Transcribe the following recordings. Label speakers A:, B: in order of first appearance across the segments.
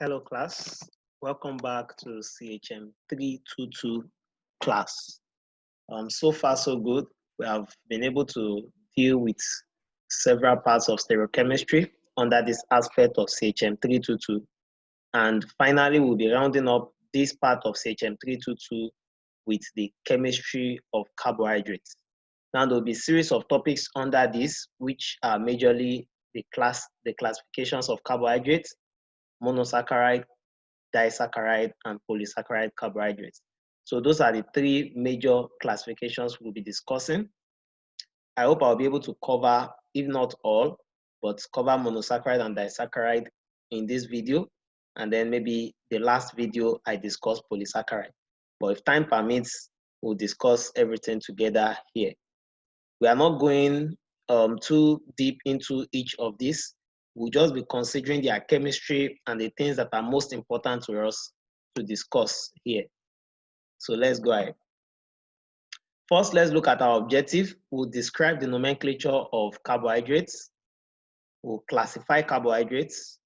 A: Hello class, welcome back to CHM 322 class. So far so good. We have been able to deal with several parts of stereochemistry under this aspect of CHM 322. And finally, we'll be rounding up this part of CHM 322 with the chemistry of carbohydrates. Now there'll be a series of topics under this, which are majorly the classifications of carbohydrates, monosaccharide, disaccharide, and polysaccharide carbohydrates. So those are the three major classifications we'll be discussing. I hope I'll be able to cover, if not all, but cover monosaccharide and disaccharide in this video. And then maybe the last video I discussed polysaccharide. But if time permits, we'll discuss everything together here. We are not going too deep into each of these. We'll just be considering their chemistry and the things that are most important to us to discuss here. So let's go ahead. First, let's look at our objective. We'll describe the nomenclature of carbohydrates. We'll classify carbohydrates.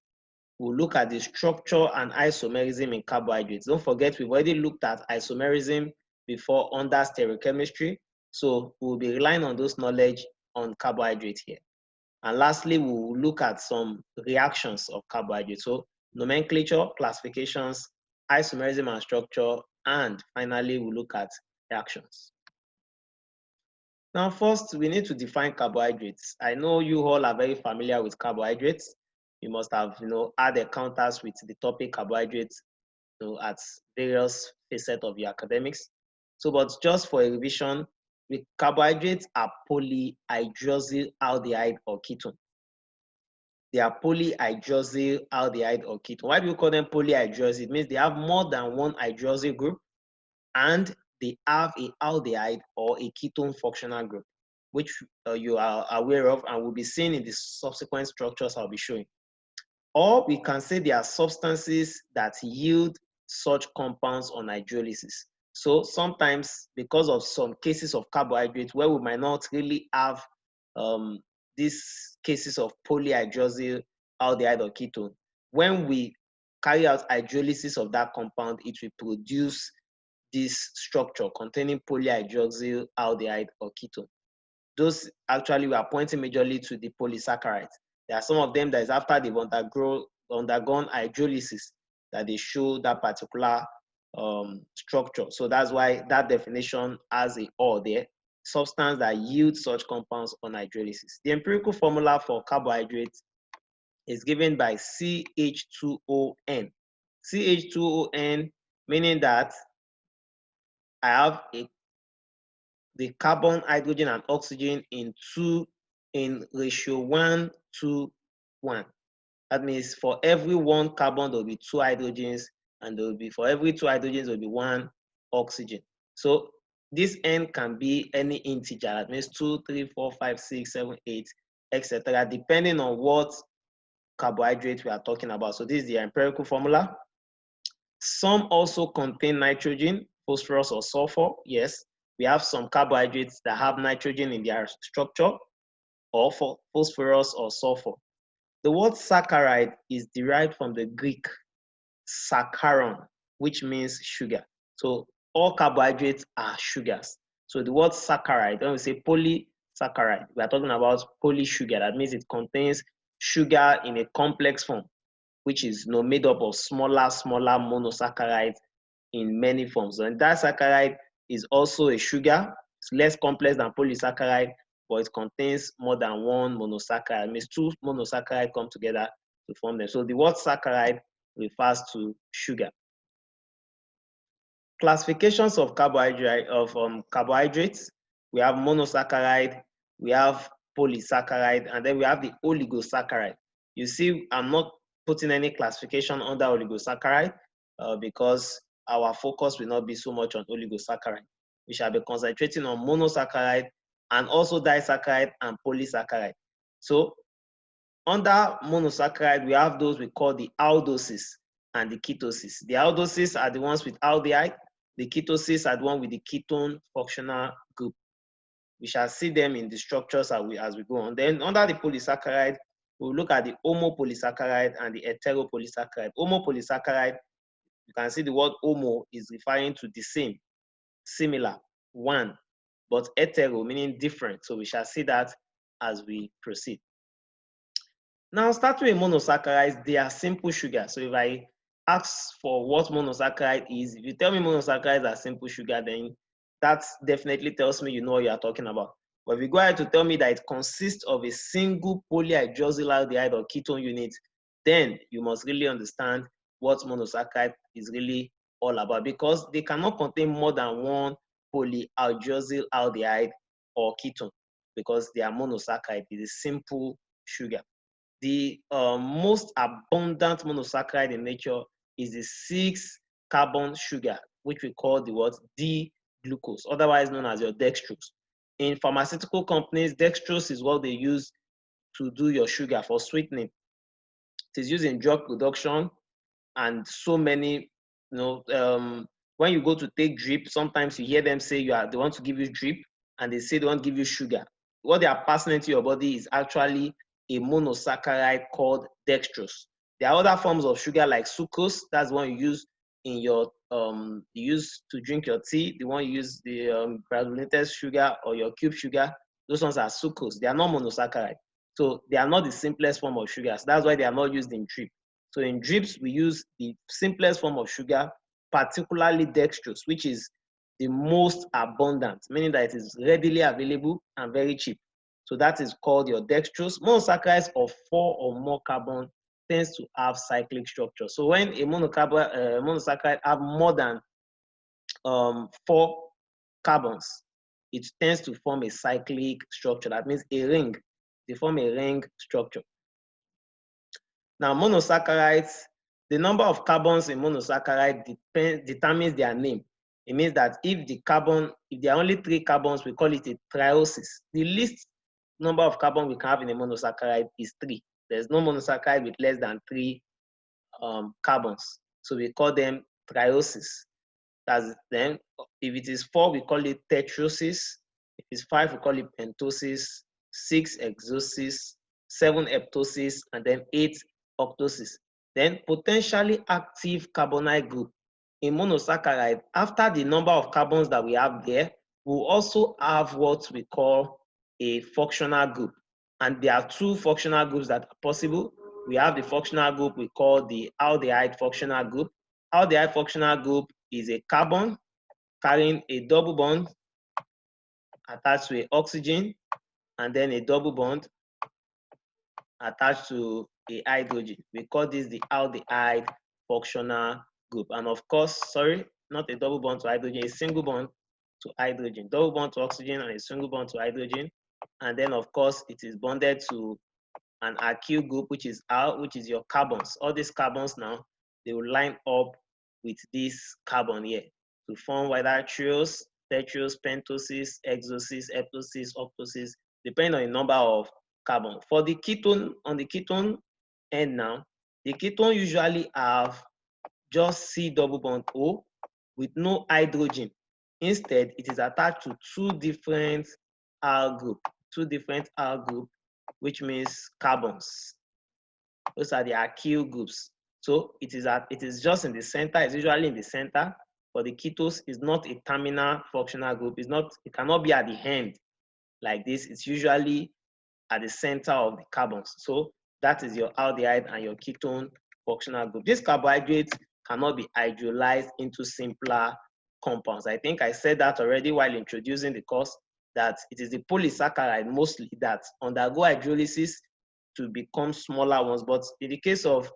A: We'll look at the structure and isomerism in carbohydrates. Don't forget, we've already looked at isomerism before under stereochemistry. So we'll be relying on those knowledge on carbohydrates here. And lastly, we'll look at some reactions of carbohydrates. So nomenclature, classifications, isomerism and structure, and finally, we'll look at reactions. Now, first, we need to define carbohydrates. I know you all are very familiar with carbohydrates. You must have, had encounters with the topic carbohydrates, at various facets of your academics. So, but just for a revision, carbohydrates are polyhydroxyl aldehyde or ketone. They are polyhydroxyl aldehyde or ketone. Why do you call them polyhydroxyl? It means they have more than one hydroxyl group and they have a aldehyde or a ketone functional group, which you are aware of and will be seen in the subsequent structures I'll be showing. Or we can say they are substances that yield such compounds on hydrolysis. So sometimes, because of some cases of carbohydrates where we might not really have these cases of polyhydroxyl aldehyde or ketone, when we carry out hydrolysis of that compound, it will produce this structure containing polyhydroxyl aldehyde or ketone. Those actually we are pointing majorly to the polysaccharides. There are some of them that is after they've undergone hydrolysis that they show that particular structure. So that's why that definition has a or there, substance that yield such compounds on hydrolysis. The empirical formula for carbohydrates is given by CH2ON. CH2ON meaning that I have the carbon, hydrogen, and oxygen in ratio 1:1. That means for every one carbon, there will be two hydrogens, and there will be for every two hydrogens, there will be one oxygen. So this N can be any integer. That means 2, 3, 4, 5, 6, 7, 8, etc., depending on what carbohydrate we are talking about. So this is the empirical formula. Some also contain nitrogen, phosphorus, or sulfur. Yes, we have some carbohydrates that have nitrogen in their structure, or for phosphorus or sulfur. The word saccharide is derived from the Greek saccharon, which means sugar. So all carbohydrates are sugars. So the word saccharide, when we say polysaccharide, we are talking about polysugar. That means it contains sugar in a complex form, which is made up of smaller monosaccharides in many forms. And disaccharide is also a sugar. It's less complex than polysaccharide, but it contains more than one monosaccharide. It means two monosaccharides come together to form them. So the word saccharide refers to sugar. Classifications of carbohydrates. We have monosaccharide, we have polysaccharide, and then we have the oligosaccharide. You see, I'm not putting any classification under oligosaccharide because our focus will not be so much on oligosaccharide. We shall be concentrating on monosaccharide and also disaccharide and polysaccharide. So under monosaccharide, we have those we call the aldoses and the ketoses. The aldoses are the ones with aldehyde. The ketoses are the one with the ketone functional group. We shall see them in the structures as we go on. Then under the polysaccharide, we'll look at the homopolysaccharide and the heteropolysaccharide. Homopolysaccharide, you can see the word homo is referring to the same, similar, one, but hetero meaning different. So we shall see that as we proceed. Now, starting with monosaccharides, they are simple sugar. So if I ask for what monosaccharide is, if you tell me monosaccharides are simple sugar, then that definitely tells me you know what you are talking about. But if you go ahead to tell me that it consists of a single polyhydroxylaldehyde or ketone unit, then you must really understand what monosaccharide is really all about, because they cannot contain more than one polyhydroxylaldehyde or ketone, because they are monosaccharide. It is simple sugar. The most abundant monosaccharide in nature is the 6-carbon sugar, which we call the what? D-glucose, otherwise known as your dextrose. In pharmaceutical companies, dextrose is what they use to do your sugar for sweetening. It is used in drug production and so many, when you go to take drip, sometimes you hear them say they want to give you drip, and they say they want to give you sugar. What they are passing into your body is actually a monosaccharide called dextrose. There are other forms of sugar like sucrose. That's the one you use in your you use to drink your tea. The one you use the granulated sugar or your cube sugar. Those ones are sucrose. They are not monosaccharide. So they are not the simplest form of sugars. That's why they are not used in drip. So in drips, we use the simplest form of sugar, particularly dextrose, which is the most abundant, meaning that it is readily available and very cheap. So that is called your dextrose. Monosaccharides of 4 or more carbon tends to have cyclic structure. So when a monosaccharide have more than 4 carbons, it tends to form a cyclic structure. That means a ring. They form a ring structure. Now, monosaccharides, the number of carbons in monosaccharide determines their name. It means that if there are only 3 carbons, we call it a triosis. The least number of carbon we can have in a monosaccharide is 3. There's no monosaccharide with less than 3 carbons. So we call them triosis. Then, if it is 4, we call it tetrosis. If it's 5, we call it pentosis. 6, hexosis. 7, heptosis. And then 8, octosis. Then potentially active carbonyl group in monosaccharide, after the number of carbons that we have there, we'll also have what we call a functional group. And there are 2 functional groups that are possible. We have the functional group we call the aldehyde functional group. Aldehyde functional group is a carbon carrying a double bond attached to an oxygen, and then a double bond attached to a hydrogen. We call this the aldehyde functional group. And of course, sorry, not a double bond to hydrogen, a single bond to hydrogen. Double bond to oxygen and a single bond to hydrogen. And then of course, it is bonded to an alkyl group, which is your carbons. All these carbons now, they will line up with this carbon here to form whether trios, tetrios, pentosis, hexosis, heptosis, octosis, depending on the number of carbon. For the ketone, on the ketone end now, the ketone usually have just C double bond O with no hydrogen. Instead, it is attached to 2 different R group, which means carbons. Those are the alkyl groups. So it is just in the center. It's usually in the center. For the ketose, is not a terminal functional group. It cannot be at the end like this. It's usually at the center of the carbons. So that is your aldehyde and your ketone functional group. These carbohydrates cannot be hydrolyzed into simpler compounds. I think I said that already while introducing the course, that it is the polysaccharide mostly that undergo hydrolysis to become smaller ones. But in the case of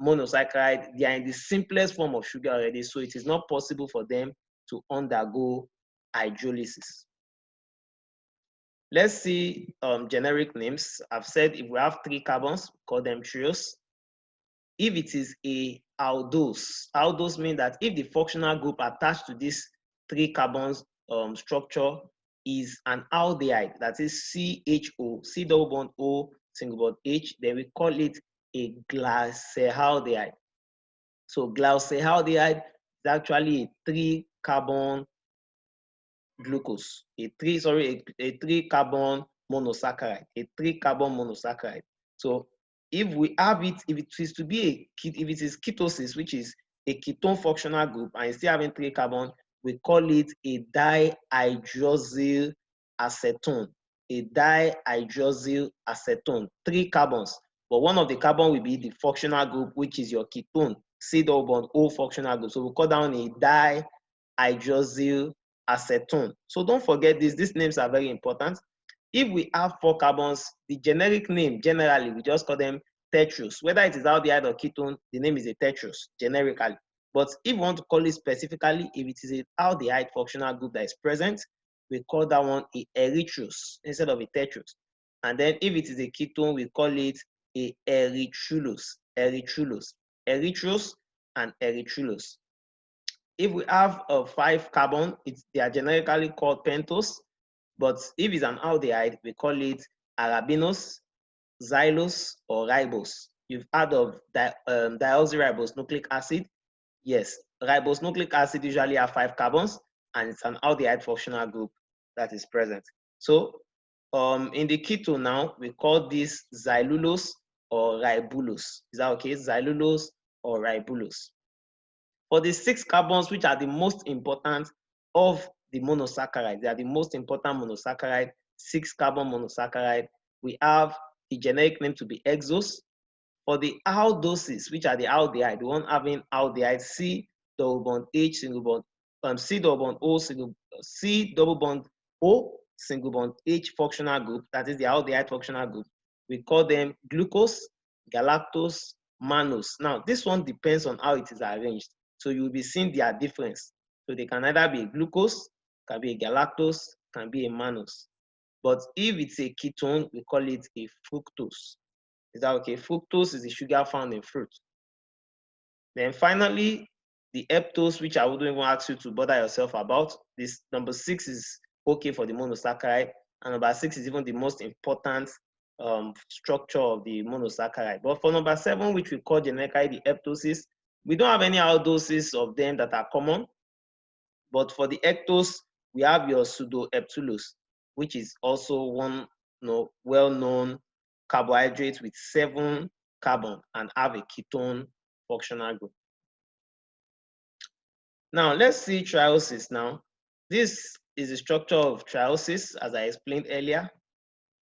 A: monosaccharide, they are in the simplest form of sugar already, so it is not possible for them to undergo hydrolysis. Let's see generic names. I've said if we have 3 carbons, call them trios. If it is a aldose means that if the functional group attached to this 3 carbons structure is an aldehyde, that is CHO, C double bond O, single bond H, then we call it a glyceraldehyde. So glyceraldehyde is actually a 3 carbon glucose, a 3 carbon monosaccharide, So if we have it, if it is to be if it is ketosis, which is a ketone functional group, and it's still having 3 carbon, we call it a dihydroxyl acetone. A dihydroxyl acetone, 3 carbons, but one of the carbon will be the functional group, which is your ketone, C double bond O functional group. So we call that one a dihydroxyl acetone. So don't forget this. These names are very important. If we have 4 carbons, the generic name, generally, we just call them tetrose. Whether it is aldehyde or ketone, the name is a tetrose, generically. But if we want to call it specifically, if it is an aldehyde functional group that is present, we call that one a erythrose instead of a tetrose. And then if it is a ketone, we call it a erythrulose, erythrulose, erythrose and erythrulose. If we have 5 carbon, they are generically called pentose. But if it's an aldehyde, we call it arabinose, xylose, or ribose. You've heard of deoxyribose nucleic acid? Yes, ribose nucleic acid usually have 5 carbons, and it's an aldehyde functional group that is present. So in the ketone now, we call this xylulose or ribulose. Is that okay? Xylulose or ribulose. For the 6 carbons, which are the most important of the monosaccharide, they are the most important monosaccharide, 6 carbon monosaccharide, we have the generic name to be hexose. For the aldoses, which are the aldehyde, the one having aldehyde C double bond H single bond, C double bond O C double bond O single bond H functional group, that is the aldehyde functional group, we call them glucose, galactose, mannose. Now, this one depends on how it is arranged. So you will be seeing their difference. So they can either be a glucose, can be a galactose, can be a mannose. But if it's a ketone, we call it a fructose. Is that okay? Fructose is the sugar found in fruit. Then finally, the heptose, which I wouldn't even ask you to bother yourself about. This number 6 is okay for the monosaccharide, and number 6 is even the most important structure of the monosaccharide. But for number 7, which we call generically the heptoses, we don't have any aldoses of them that are common. But for the heptose, we have your pseudoheptulose, which is also one well-known carbohydrate with 7 carbon and have a ketone functional group. Now, let's see triosis now. This is the structure of triosis, as I explained earlier.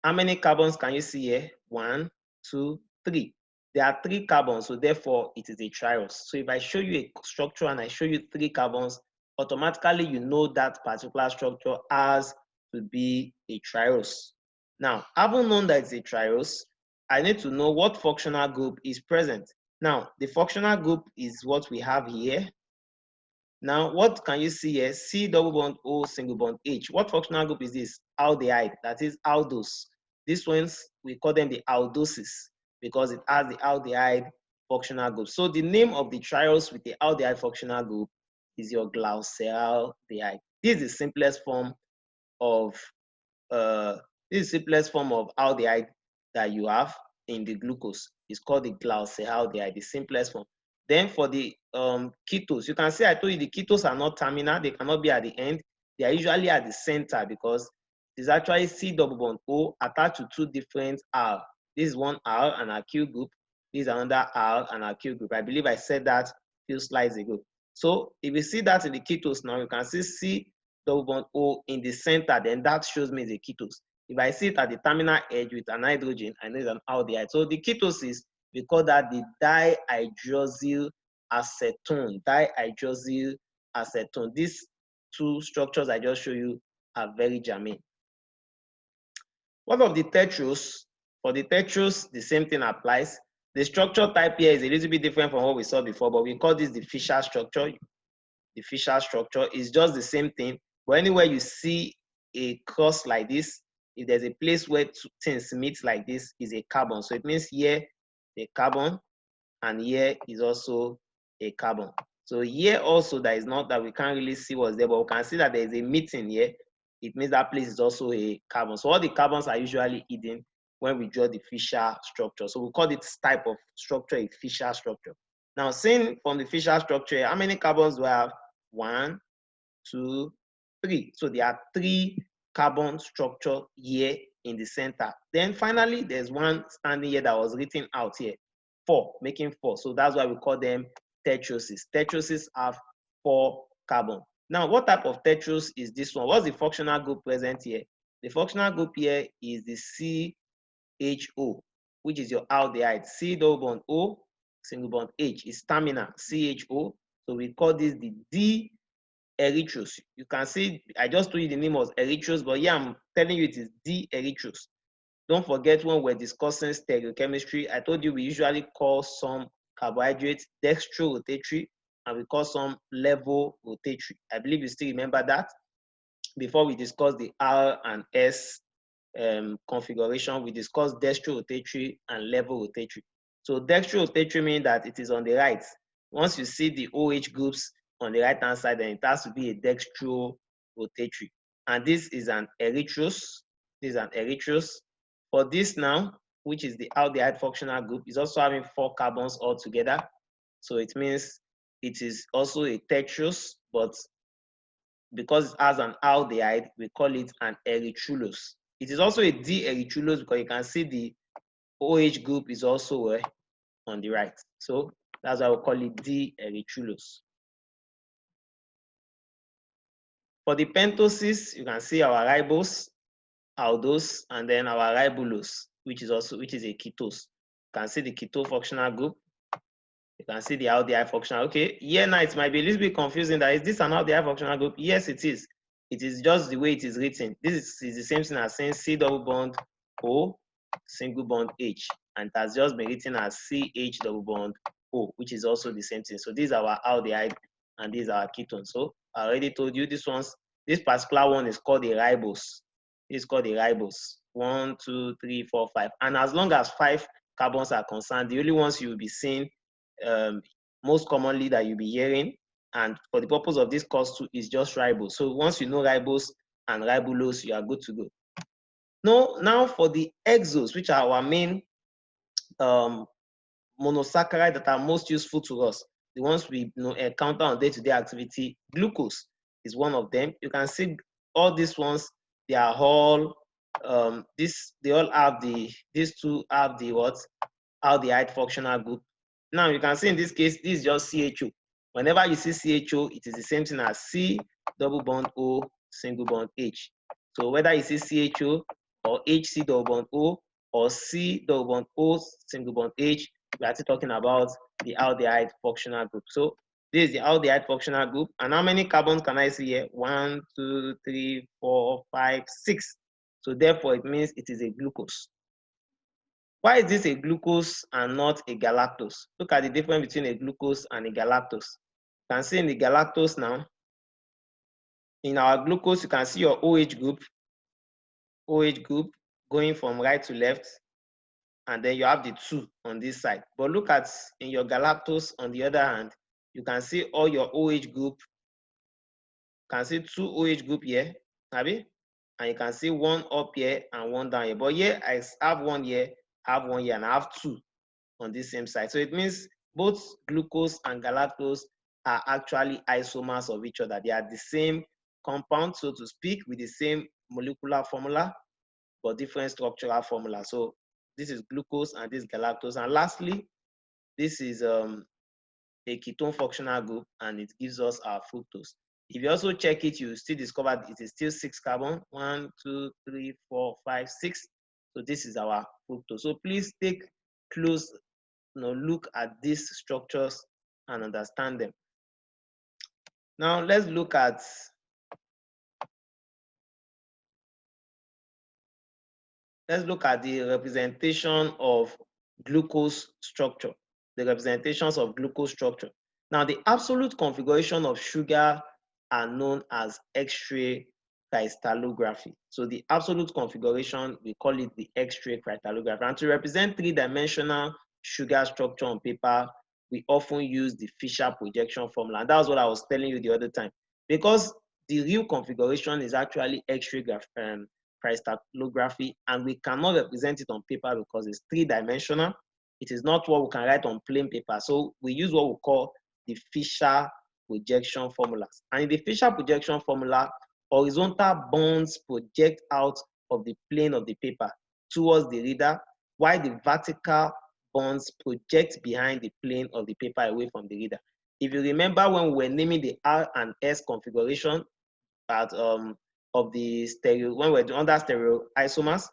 A: How many carbons can you see here? 1, 2, 3. There are 3 carbons, so therefore it is a triose. So if I show you a structure and I show you 3 carbons, automatically you know that particular structure has to be a triose. Now, having known that it's a triose, I need to know what functional group is present. Now, the functional group is what we have here. Now, what can you see here? C double bond O single bond H. What functional group is this? Aldehyde, that is aldose. These ones, we call them the aldoses because it has the aldehyde functional group. So the name of the triose with the aldehyde functional group is your glyceraldehyde. This is the simplest form of aldehyde that you have in the glucose. It's called the glyceraldehyde, the simplest form. Then for the ketos, you can see I told you the ketos are not terminal. They cannot be at the end. They are usually at the center because it's actually C double bond O attached to 2 different R. This is one R and alkyl group. This is another R and alkyl group. I believe I said that a few slides ago. So if you see that in the ketos now, you can see C double bond O in the center, then that shows me the ketos. If I see it at the terminal edge with an hydrogen, I know it's an aldehyde. So the ketosis, we call that the dihydroxyl acetone. Dihydroxyl acetone. These 2 structures I just showed you are very germane. What of the tetrose? For the tetrose, the same thing applies. The structure type here is a little bit different from what we saw before, but we call this the Fischer structure. The Fischer structure is just the same thing, but anywhere you see a cross like this, if there's a place where 2 things meet like this, is a carbon. So it means here a carbon, and here is also a carbon. So here also that is not that we can't really see what's there, but we can see that there is a meeting here. It means that place is also a carbon. So all the carbons are usually hidden when we draw the Fischer structure. So we call this type of structure a Fischer structure. Now, seeing from the Fischer structure, how many carbons do I have? 1, 2, 3. So there are 3 carbon structure here in the center. Then finally, there's one standing here that was written out here, 4, making 4. So that's why we call them tetroses. Tetroses have 4 carbon. Now, what type of tetrose is this one? What's the functional group present here? The functional group here is the CHO, which is your aldehyde. C double bond O, single bond H is stamina, CHO. So we call this the D-erythrose. You can see, I just told you the name was erythrose, but yeah, I'm telling you it is D-erythrose. Don't forget when we're discussing stereochemistry, I told you we usually call some carbohydrates dextro-rotatory and we call some levo-rotatory. I believe you still remember that. Before we discuss the R and S configuration, we discussed dextro-rotatory and levo-rotatory. So dextro-rotatory means that it is on the right. Once you see the OH groups on the right hand side, then it has to be a dextro-rotatory. And this is an erythrose. This is an erythrose. For this now, which is the aldehyde functional group, is also having 4 carbons altogether. So it means it is also a tetrose, but because it has an aldehyde, we call it an erythrulose. It is also a D-erythrulose because you can see the OH group is also on the right. So that's why we call it D-erythrulose. For the pentoses, you can see our ribose, aldose, and then our ribulose, which is a ketose. You can see the keto functional group. You can see the aldehyde functional. Okay, here now it might be a little bit confusing. That is this an aldehyde functional group? Yes, it is. It is just the way it is written. This is the same thing as saying C double bond O, single bond H, and it has just been written as CH double bond O, which is also the same thing. So these are our aldehyde and these are our ketones. So I already told you this particular one is called a ribose. It's called a ribose. 1, 2, 3, 4, 5. And as long as 5 carbons are concerned, the only ones you will be seeing most commonly that you'll be hearing, and for the purpose of this course too, is just ribose. So once you know ribose and ribulose, you are good to go. Now for the exos, which are our main monosaccharides that are most useful to us, the ones we encounter on day-to-day activity, glucose is one of them. You can see all these ones, they are all these two have the what? Aldehyde functional group. Now you can see in this case, this is just CHO. Whenever you see CHO, it is the same thing as C double bond O single bond H. So whether you see CHO or HC double bond O or C double bond O single bond H, we are still talking about the aldehyde functional group. So this is the aldehyde functional group. And how many carbons can I see here? 1, 2, 3, 4, 5, 6. So therefore, it means it is a glucose. Why is this a glucose and not a galactose? Look at the difference between a glucose and a galactose. You can see in the galactose now, in our glucose, you can see your OH group going from right to left, and then you have the 2 on this side. But look at in your galactose, on the other hand, you can see all your OH group. You can see 2 OH group here, Abi? And you can see 1 up here and 1 down here. But here, I have 1 here, have 1 here, and I have 2 on this same side. So it means both glucose and galactose are actually isomers of each other. They are the same compound, so to speak, with the same molecular formula, but different structural formula. So this is glucose and this is galactose. And lastly, this is a ketone functional group, and it gives us our fructose. If you also check it, you still discover it is still 6 carbon. 1, 2, 3, 4, 5, 6. So this is our fructose. So please take close look at these structures and understand them. Now let's look at the representation of glucose structure. The representations of glucose structure. Now the absolute configuration of sugar are known as X-ray crystallography. So the absolute configuration, we call it the X-ray crystallography. And to represent 3-dimensional sugar structure on paper, we often use the Fisher projection formula. And that's what I was telling you the other time. Because the real configuration is actually X-ray crystallography, and we cannot represent it on paper because it's 3-dimensional. It is not what we can write on plain paper. So we use what we call the Fisher projection formulas. And in the Fisher projection formula, horizontal bonds project out of the plane of the paper towards the reader, while the vertical bonds project behind the plane of the paper away from the reader. If you remember when we were naming the R and S configuration of the stereo, when we're under stereoisomers,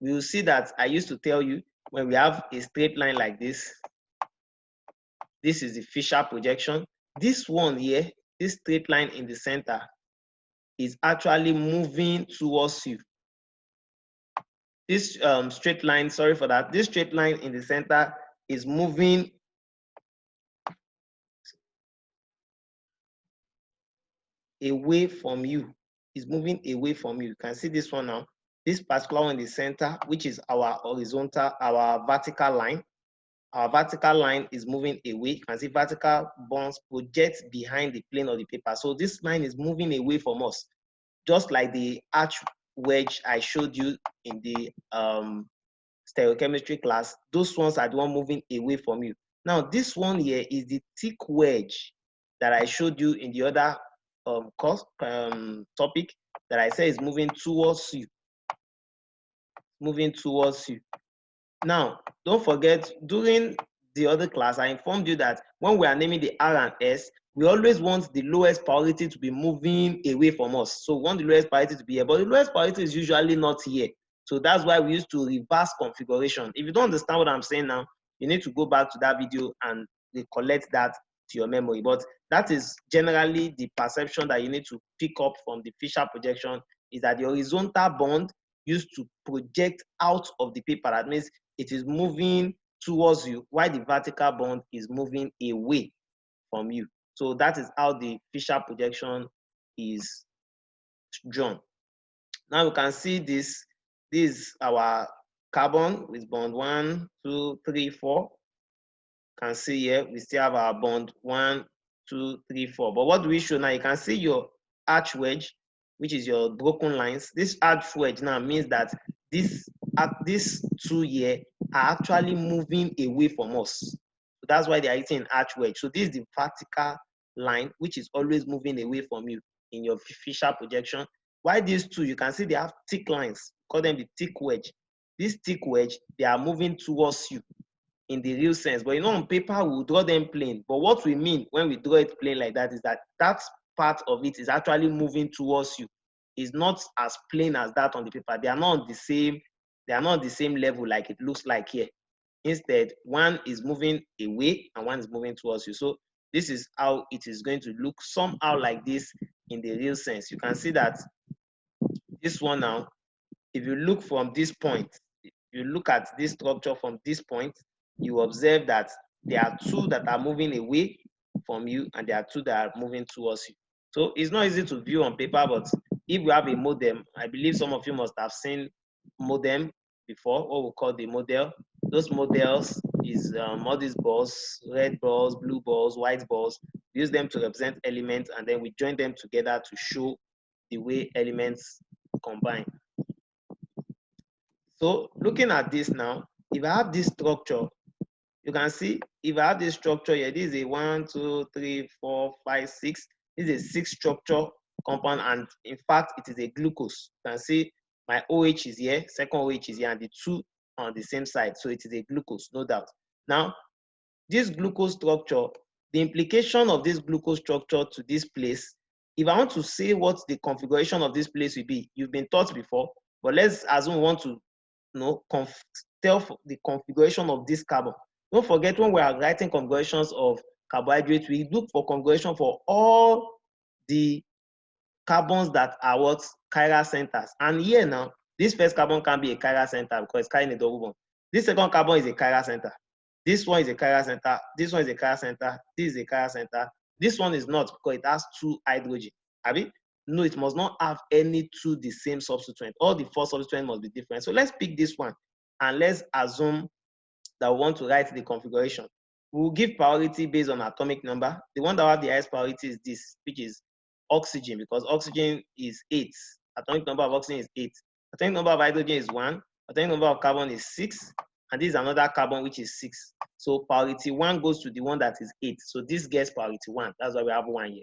A: we will see that I used to tell you when we have a straight line like this, this is the Fisher projection. This one here, this straight line in the center, is actually moving towards you. This straight line, sorry for that, this straight line in the center is moving away from you. Is moving away from you. You can see this one now. This particular one in the center, which is our horizontal, our vertical line. Our vertical line is moving away. You can see vertical bonds project behind the plane of the paper. So this line is moving away from us, just like the arch wedge I showed you in the stereochemistry class. Those ones are the one moving away from you. Now, this one here is the thick wedge that I showed you in the other topic that I said is moving towards you. Moving towards you. Now, don't forget, during the other class, I informed you that when we are naming the R and S, we always want the lowest priority to be moving away from us. So we want the lowest priority to be here, but the lowest priority is usually not here. So that's why we used to reverse configuration. If you don't understand what I'm saying now, you need to go back to that video and recollect that to your memory. But that is generally the perception that you need to pick up from the Fisher projection, is that the horizontal bond used to project out of the paper. That means it is moving towards you, while the vertical bond is moving away from you. So that is how the Fisher projection is drawn. Now we can see this. This is our carbon with bond 1, 2, 3, 4. You can see here we still have our bond 1, 2, 3, 4. But what do we show now? You can see your arch wedge, which is your broken lines. This arch wedge now means that these two here are actually moving away from us. So that's why they are hitting an arch wedge. So this is the vertical line, which is always moving away from you in your Fisher projection. While these two, you can see they have thick lines, call them the thick wedge. This thick wedge, they are moving towards you in the real sense. But you know, on paper, we'll draw them plain. But what we mean when we draw it plain like that is that that part of it is actually moving towards you. It's not as plain as that on the paper. They are not on the same level like it looks like here. Instead, one is moving away and one is moving towards you. So this is how it is going to look somehow like this in the real sense. You can see that this one now, if you look from this point, if you look at this structure from this point, you observe that there are two that are moving away from you and there are two that are moving towards you. So it's not easy to view on paper, but if we have a modem, I believe some of you must have seen modem before, what we call the model. Those models is all these balls, red balls, blue balls, white balls. We use them to represent elements, and then we join them together to show the way elements combine. So looking at this now, if I have this structure, you can see if I have this structure here, this is a 1, 2, 3, 4, 5, 6. This is a 6 structure compound, and in fact, it is a glucose. You can see my OH is here, second OH is here, and the two on the same side. So it is a glucose, no doubt. Now, this glucose structure, the implication of this glucose structure to this place, if I want to say what the configuration of this place will be, you've been taught before, but let's assume we want to tell the configuration of this carbon. Don't forget, when we are writing configurations of carbohydrates, we look for configuration for all the carbons that are what? Chiral centers. And here now, this first carbon can be a chiral center because it's carrying a double bond. This second carbon is a chiral center. This one is a chiral center. This one is a chiral center. This is a chiral center. This one is not because it has 2 hydrogen. Abi? No, it must not have any 2 the same substituent. All the 4 substituents must be different. So let's pick this one and let's assume that we want to write the configuration. We will give priority based on atomic number. The one that will have the highest priority is this, which is oxygen, because oxygen is 8. Atomic number of oxygen is 8. Atomic number of hydrogen is 1. Atomic number of carbon is 6. And this is another carbon, which is 6. So priority 1 goes to the one that is 8. So this gets priority 1. That's why we have 1 here.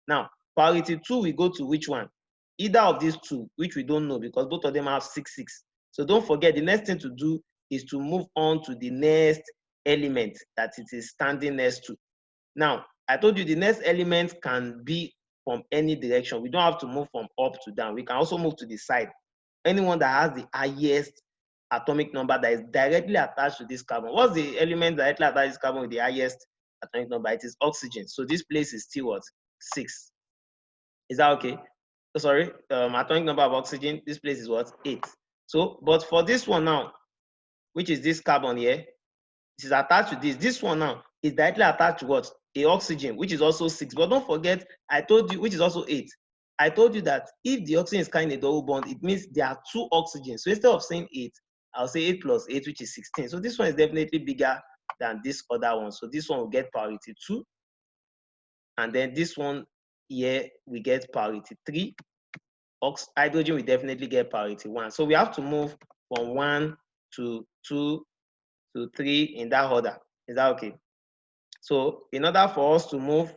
A: Now, priority 2, we go to which one? either of these two, which we don't know because both of them have 6, 6. So don't forget, the next thing to do is to move on to the next element that it is standing next to. Now, I told you the next element can be from any direction. We don't have to move from up to down. We can also move to the side. Anyone that has the highest atomic number that is directly attached to this carbon. What's the element directly attached to this carbon with the highest atomic number? It is oxygen. So this place is still what? 6. Is that okay? Oh, sorry, atomic number of oxygen, this place is what? 8. So, but for this one now, which is this carbon here, it is attached to this. This one now is directly attached to what? A oxygen, which is also 6. But don't forget, I told you, which is also 8. I told you that if the oxygen is carrying a double bond, it means there are 2 oxygens. So instead of saying 8, I'll say 8 plus 8, which is 16. So this one is definitely bigger than this other one. So this one will get priority 2. And then this one here, we get priority 3. Hydrogen will definitely get priority 1. So we have to move from 1 to 2 to 3 in that order. Is that okay? So in order for us to move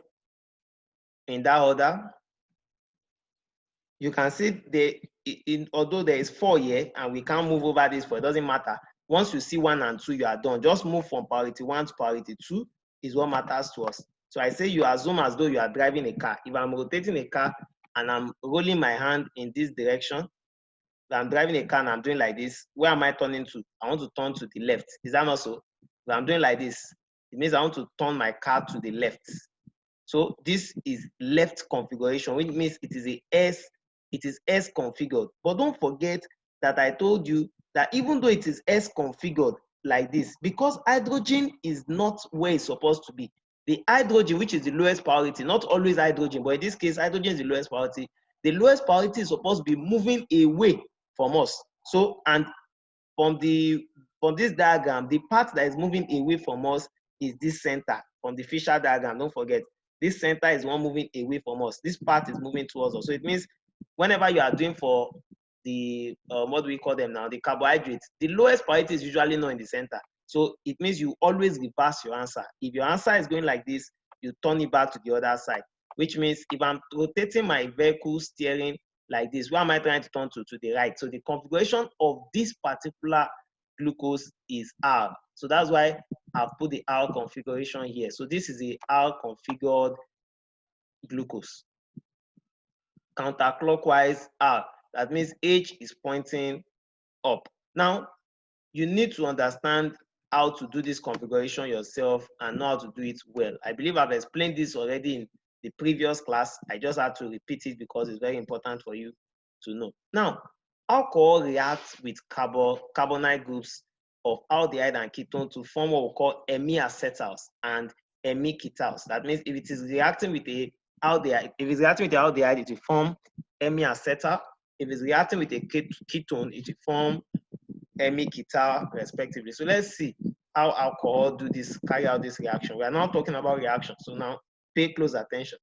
A: in that order, you can see although there is 4 here and we can't move over this 4, it doesn't matter. Once you see 1 and 2, you are done. Just move from priority 1 to priority 2 is what matters to us. So I say you assume as though you are driving a car. If I'm rotating a car and I'm rolling my hand in this direction, I'm driving a car and I'm doing like this, where am I turning to? I want to turn to the left. Is that not so? If I'm doing like this, it means I want to turn my car to the left. So this is left configuration, which means it is S configured. But don't forget that I told you that even though it is S configured like this, because hydrogen is not where it's supposed to be, the hydrogen, which is the lowest priority, not always hydrogen, but in this case, hydrogen is the lowest priority. The lowest priority is supposed to be moving away from us. So, and from this diagram, the part that is moving away from us is this center. From the Fisher diagram, don't forget, this center is one moving away from us. This part is moving towards us. So it means whenever you are doing for the, what do we call them now, the carbohydrates, the lowest priority is usually not in the center. So it means you always reverse your answer. If your answer is going like this, you turn it back to the other side, which means if I'm rotating my vehicle steering like this, where am I trying to turn to? To the right. So the configuration of this particular glucose is R. So that's why I've put the R configuration here. So this is the R configured glucose. Counterclockwise R. That means H is pointing up. Now, you need to understand how to do this configuration yourself and know how to do it well. I believe I've explained this already in the previous class. I just had to repeat it because it's very important for you to know. Now, alcohol reacts with carbonyl groups of aldehyde and ketone to form what we call hemiacetals and hemiketals. That means if it is reacting with a aldehyde, if it's reacting with the aldehyde, it will form hemiacetal. If it's reacting with a ketone, it will form hemiketal respectively. So let's see how alcohol carry out this reaction. We are now talking about reaction. So now pay close attention.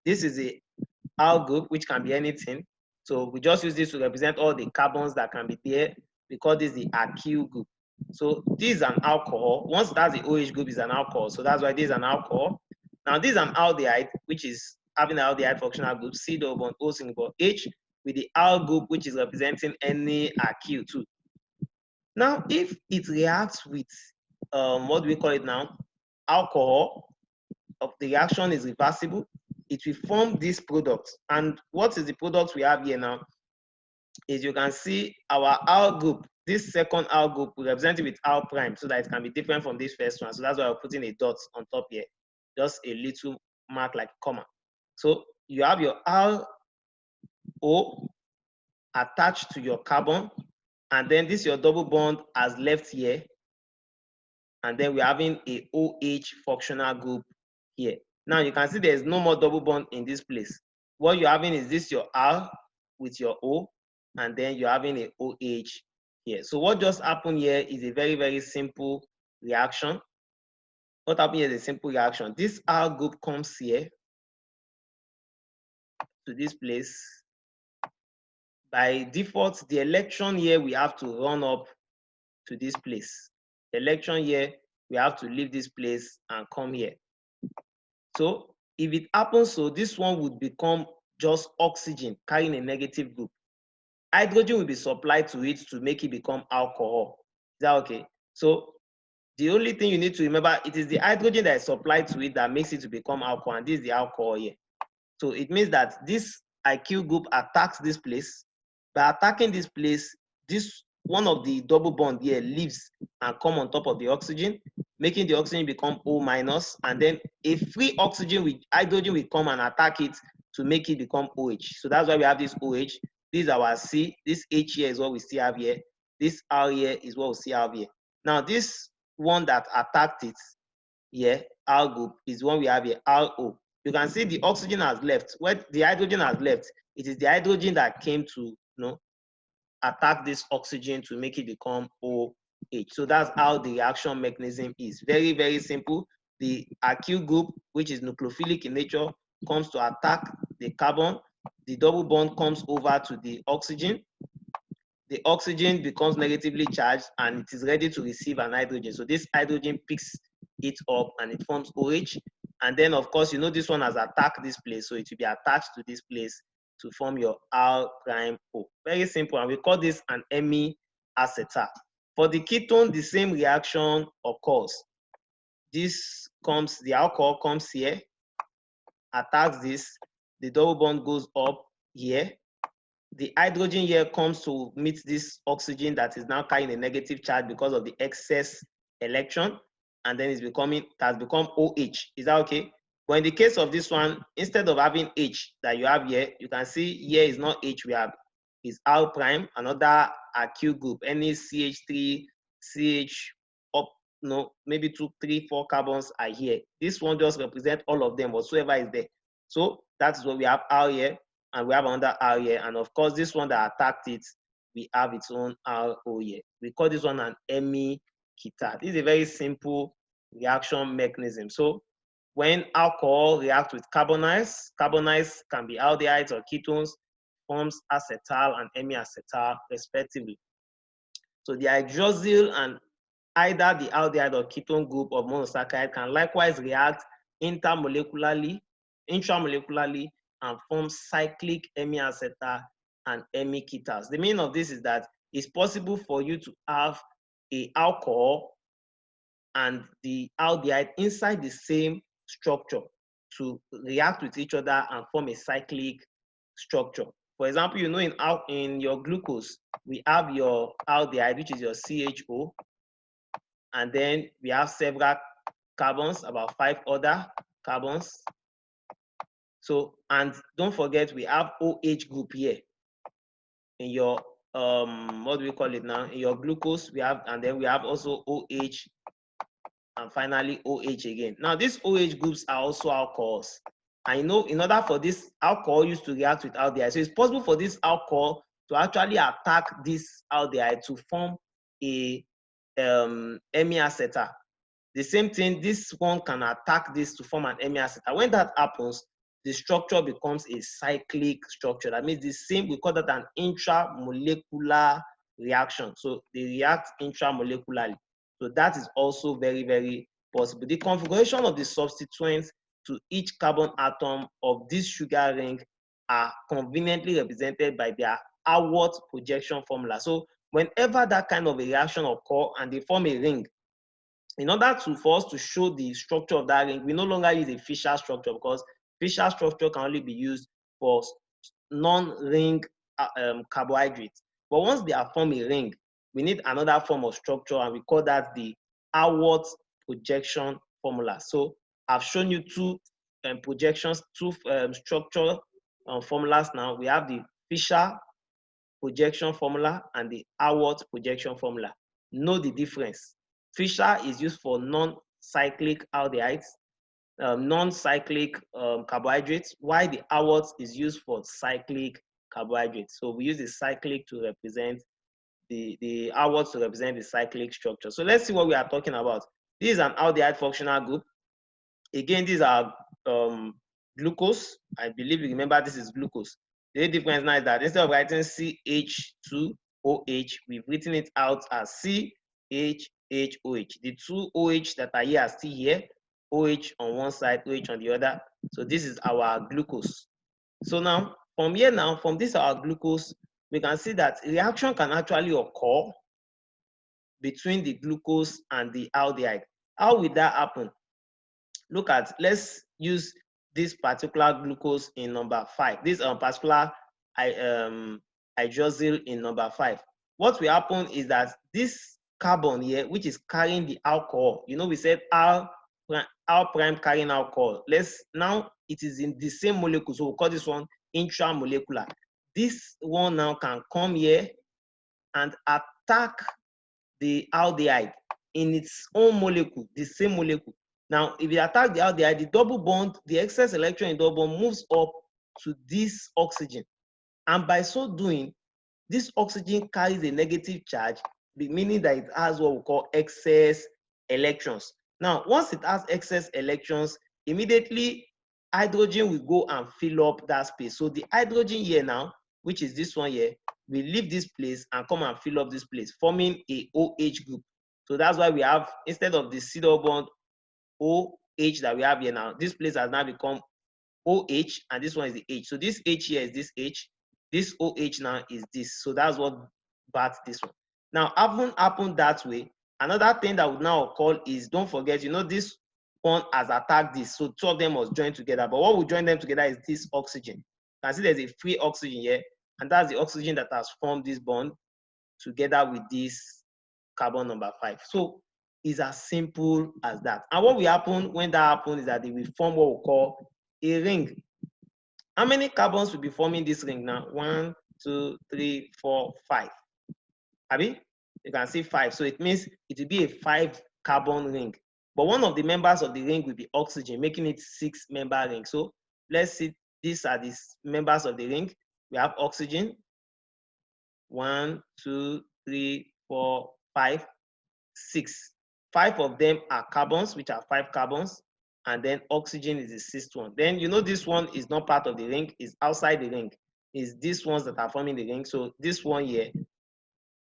A: This is a al group, which can be anything. So we just use this to represent all the carbons that can be there. We call this the alkyl group. So this is an alcohol. Once that's the OH group, is an alcohol. So that's why this is an alcohol. Now this is an aldehyde, which is having an aldehyde functional group, C double bond O single bond H, with the al group, which is representing any alkyl too. Now, if it reacts with, what do we call it now? Alcohol, of the reaction is reversible, it will form this product. And what is the product we have here now? Is you can see our al group, this second al group, we represent it with al prime so that it can be different from this first one. So that's why we're putting a dot on top here, just a little mark like comma. So you have your al O attached to your carbon, and then this your double bond has left here, and then we're having a OH functional group here. Now you can see there's no more double bond in this place. What you're having is this your R with your O, and then you're having a OH here. So what just happened here is a very, very simple reaction. What happened here is a simple reaction. This R group comes here to this place. By default, the electron here we have to run up to this place. The electron here, we have to leave this place and come here. So if it happens, so this one would become just oxygen carrying a negative group. Hydrogen will be supplied to it to make it become alcohol. Is that okay? So the only thing you need to remember, it is the hydrogen that is supplied to it that makes it to become alcohol, and this is the alcohol here. So it means that this IQ group attacks this place. By attacking this place, this one of the double bond here leaves and come on top of the oxygen, making the oxygen become O minus, and then a free oxygen with hydrogen will come and attack it to make it become OH. So that's why we have this OH. This is our C. This H here is what we still have here. This R here is what we still have here. Now this one that attacked it here, R group, is one we have here, RO. You can see the oxygen has left. Where the hydrogen has left, it is the hydrogen that came to attack this oxygen to make it become OH. So that's how the reaction mechanism is. Very, very simple. The Aq group, which is nucleophilic in nature, comes to attack the carbon. The double bond comes over to the oxygen. The oxygen becomes negatively charged and it is ready to receive an hydrogen. So this hydrogen picks it up and it forms OH. And then, of course, you know this one has attacked this place, so it will be attached to this place to form your R prime O. Very simple, and we call this an hemiacetal. For the ketone, the same reaction occurs. This comes, the alcohol comes here, attacks this, the double bond goes up here. The hydrogen here comes to meet this oxygen that is now carrying a negative charge because of the excess electron, and then it has become OH. Is that okay? But in the case of this one, instead of having H that you have here, you can see here is not H we have, is R prime, another Aq group, any CH3, CH up, no, maybe 2, 3, 4 carbons are here. This one just represents all of them, whatsoever is there. So that's what we have R here, and we have another R here, and of course this one that attacked it, we have its own RO here. We call this one an hemiketal. This is a very simple reaction mechanism. So when alcohol reacts with carbonyls can be aldehydes or ketones, forms acetal and hemiacetal respectively. So the hydroxyl and either the aldehyde or ketone group of monosaccharide can likewise react intramolecularly and form cyclic hemiacetal and hemiketals. The meaning of this is that it's possible for you to have a alcohol and the aldehyde inside the same structure to react with each other and form a cyclic structure. For example, you know in your glucose, we have your aldehyde, which is your CHO, and then we have several carbons, about 5 other carbons. So, and don't forget, we have OH group here in your, what do we call it now? In your glucose, we have, and then we have also OH, and finally OH again. Now, these OH groups are also alcohols. I know in order for this alcohol used to react with aldehyde, so it's possible for this alcohol to actually attack this aldehyde to form a hemiacetal. The same thing, this one can attack this to form an hemiacetal. When that happens, the structure becomes a cyclic structure. That means the same, we call that an intramolecular reaction. So they react intramolecularly. So that is also very, very possible. The configuration of the substituents to each carbon atom of this sugar ring are conveniently represented by their outward projection formula. So whenever that kind of a reaction occurs and they form a ring, in order for us to show the structure of that ring, we no longer use a Fisher structure because Fisher structure can only be used for non-ring carbohydrates. But once they are formed a ring, we need another form of structure, and we call that the outward projection formula. So I've shown you two projections, two structure formulas now. We have the Fisher projection formula and the outward projection formula. Know the difference. Fisher is used for non-cyclic aldehydes, non-cyclic carbohydrates, while the outward is used for cyclic carbohydrates. So we use the cyclic to represent the outward to represent the cyclic structure. So let's see what we are talking about. This is an aldehyde functional group. Again, these are glucose. I believe you remember this is glucose. The difference now is that instead of writing CH2OH, we've written it out as CHHOH. The two OH that are here are still here. OH on one side, OH on the other. So this is our glucose. So now, from here now, from this our glucose, we can see that reaction can actually occur between the glucose and the aldehyde. How will that happen? Look at, let's use this particular glucose in number 5, this particular hydroxyl in number 5. What will happen is that this carbon here, which is carrying the alcohol, you know, we said R prime carrying alcohol. Let's now, it is in the same molecule, so we'll call this one intramolecular. This one now can come here and attack the aldehyde in its own molecule, the same molecule. Now, if it attacks the aldehyde, the double bond, the excess electron in double bond moves up to this oxygen. And by so doing, this oxygen carries a negative charge, meaning that it has what we call excess electrons. Now, once it has excess electrons, immediately hydrogen will go and fill up that space. So the hydrogen here now, which is this one here, will leave this place and come and fill up this place, forming a OH group. So that's why we have, instead of the C double bond OH that we have here now, this place has now become OH, and this one is the H. So this H here is this H. This OH now is this. So that's what bats this one. Now, having happened that way, another thing that would now occur is, don't forget, you know, this one has attacked this. So two of them must join together. But what will join them together is this oxygen. You can see there's a free oxygen here, and that's the oxygen that has formed this bond together with this carbon number 5. So it's as simple as that. And what will happen when that happens is that they will form what we call a ring. How many carbons will be forming this ring now? 1, 2, 3, 4, 5. Abi? You can see 5. So it means it will be a 5-carbon ring. But one of the members of the ring will be oxygen, making it 6-member ring. So let's see, these are the members of the ring. We have oxygen. 1, 2, 3, 4, 5, 6. 5 of them are carbons, which are 5 carbons, and then oxygen is the 6th one. Then you know this one is not part of the ring, is outside the ring. Is these ones that are forming the ring. So this one here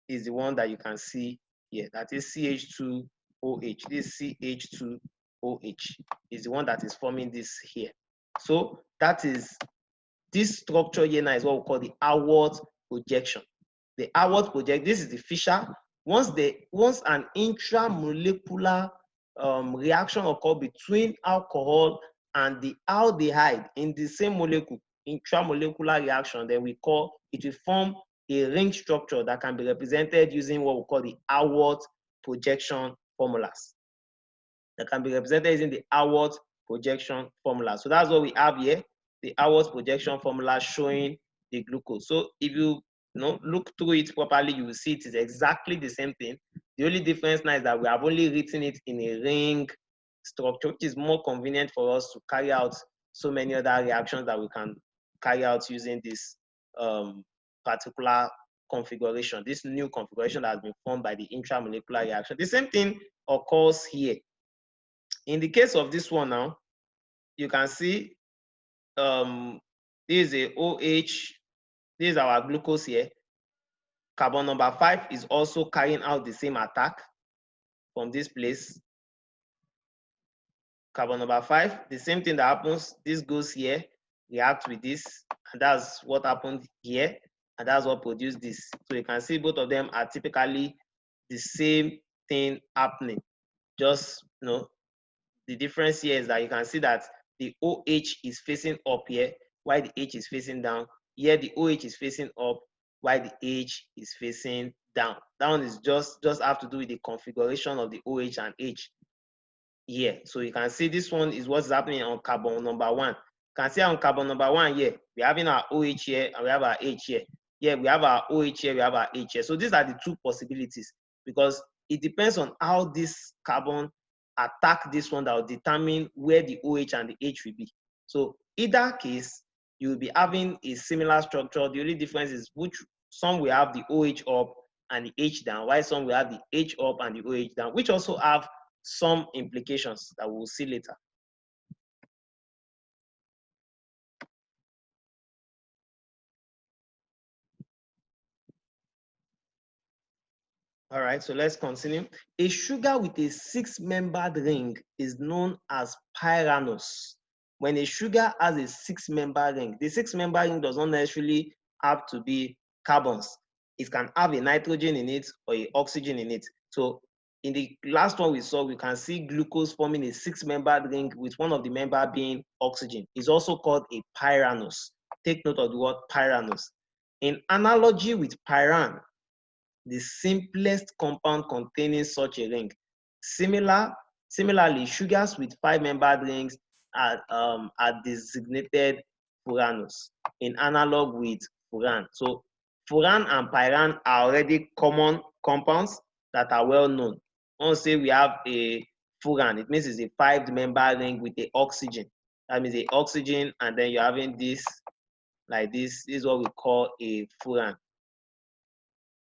A: is the one that you can see here. That is CH2OH. This CH2OH is the one that is forming this here. So that is, this structure here now is what we call the outward projection. The outward project, this is the fissure. Once an intramolecular reaction occurs between alcohol and the aldehyde in the same molecule, intramolecular reaction, then we call it will form a ring structure that can be represented using what we call the outward projection formulas. That can be represented using the outward projection formula. So that's what we have here, the outward projection formula showing the glucose. So if you look through it properly, you will see it is exactly the same thing. The only difference now is that we have only written it in a ring structure, which is more convenient for us to carry out so many other reactions that we can carry out using this particular configuration, this new configuration that has been formed by the intramolecular reaction. The same thing occurs here. In the case of this one now, you can see this is a OH, this is our glucose here. Carbon number 5 is also carrying out the same attack from this place. Carbon number 5, the same thing that happens, this goes here, reacts with this, and that's what happened here, and that's what produced this. So you can see both of them are typically the same thing happening. Just, the difference here is that you can see that the OH is facing up here, while the H is facing down. Here the OH is facing up, while the H is facing down. That one is just have to do with the configuration of the OH and H here. So you can see this one is what's happening on carbon number 1. You can see on carbon number 1 here, we're having our OH here and we have our H here. Here we have our OH here, we have our H here. So these are the two possibilities, because it depends on how this carbon attack this one that will determine where the OH and the H will be. So either case, you will be having a similar structure. The only difference is which some will have the OH up and the H down, while some will have the H up and the OH down, which also have some implications that we'll see later. All right, so let's continue. A sugar with a 6-membered ring is known as pyranose. when a sugar has a 6-member ring, the 6-member ring does not necessarily have to be carbons. It can have a nitrogen in it or a oxygen in it. So in the last one we saw, we can see glucose forming a 6-member ring with one of the member being oxygen. It's also called a pyranose. Take note of the word pyranose. In analogy with pyran, the simplest compound containing such a ring. Similarly, sugars with 5-membered rings are designated furanose in analog with furan. So furan and pyran are already common compounds that are well known. Once say we have a furan, it means it's a 5-membered ring with a oxygen. That means a oxygen, and then you're having this like this. This is what we call a furan.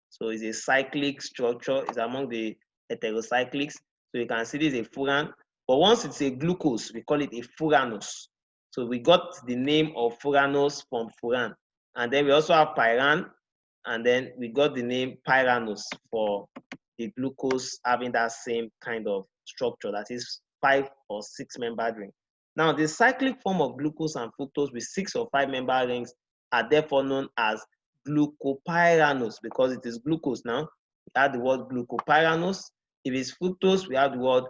A: So it's a cyclic structure. It's among the heterocyclics. So you can see this is a furan. But once it's a glucose, we call it a furanose. So we got the name of furanose from furan. And then we also have pyran. And then we got the name pyranose for the glucose having that same kind of structure, that is 5 or 6-membered ring. Now, the cyclic form of glucose and fructose with 6 or 5-member rings are therefore known as glucopyranose, because it is glucose now. We add the word glucopyranose. If it's fructose, we add the word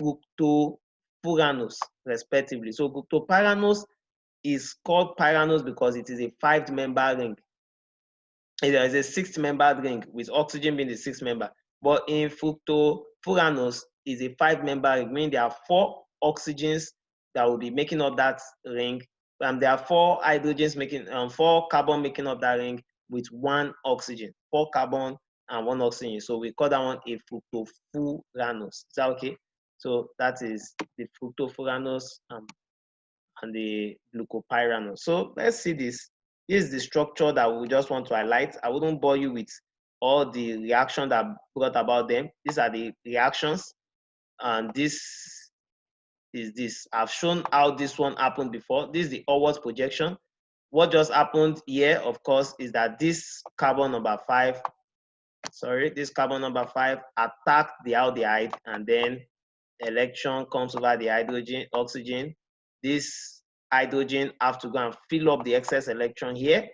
A: fructofuranose, respectively. So glucopyranose is called pyranose because it is a 5-member ring. There is a 6-member ring with oxygen being the 6th member. But in fructofuranose is a 5-member ring, meaning there are 4 oxygens that will be making up that ring. There are 4 hydrogens making 4 carbon making up that ring with 1 oxygen, 4 carbon and 1 oxygen. So we call that one a fructofuranose. Is that okay? So that is the fructofuranose and the glucopyranose. So let's see this. This is the structure that we just want to highlight. I wouldn't bore you with all the reaction that brought about them. These are the reactions, and this is this. I've shown how this one happened before. This is the upwards projection. What just happened here, of course, is that this carbon number 5, this carbon number 5 attacked the aldehyde, and then electron comes over the hydrogen, oxygen. This hydrogen have to go and fill up the excess electron here,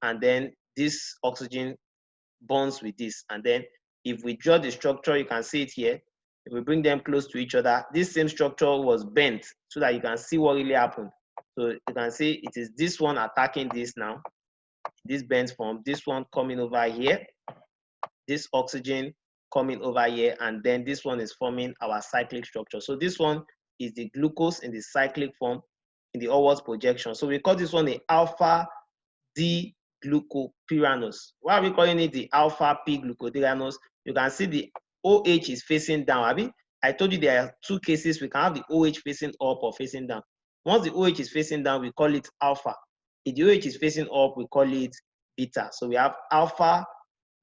A: and then this oxygen bonds with this. And then if we draw the structure, you can see it here. If we bring them close to each other, this same structure was bent so that you can see what really happened. So you can see it is this one attacking this now, this bent form, this one coming over here, this oxygen coming over here, and then this one is forming our cyclic structure. So this one is the glucose in the cyclic form in the upwards projection. So we call this one the alpha D glucopyranose. Why are we calling it the alpha P glucopyranose? You can see the OH is facing down. I told you there are 2 cases. We can have the OH facing up or facing down. Once the OH is facing down, we call it alpha. If the OH is facing up, we call it beta. So we have alpha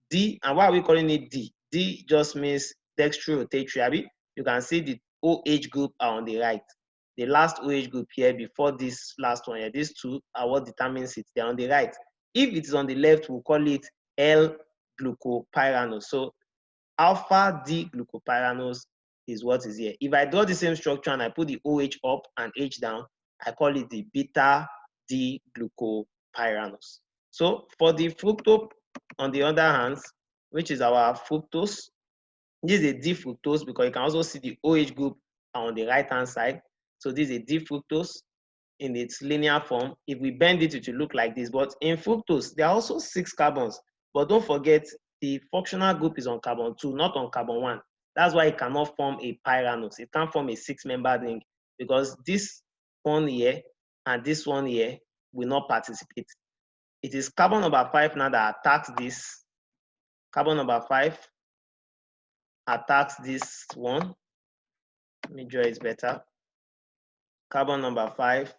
A: D, and why are we calling it D? D just means dextrorotatory. You can see the OH group are on the right. The last OH group here before this last one here, these 2 are what determines it. They're on the right. If it is on the left, we'll call it L-glucopyranose. So alpha D glucopyranose is what is here. If I draw the same structure and I put the OH up and H down, I call it the beta D glucopyranose. So for the fructose, on the other hand, which is our fructose, this is a D-fructose because you can also see the OH group on the right-hand side. So this is a D-fructose in its linear form. If we bend it, it will look like this. But in fructose, there are also 6 carbons. But don't forget, the functional group is on carbon 2, not on carbon 1. That's why it cannot form a pyranose. It can't form a 6-member ring because this one here and this one here will not participate. It is carbon number 5 now that attacks this. Carbon number 5 attacks this one. Let me draw it better. Carbon number 5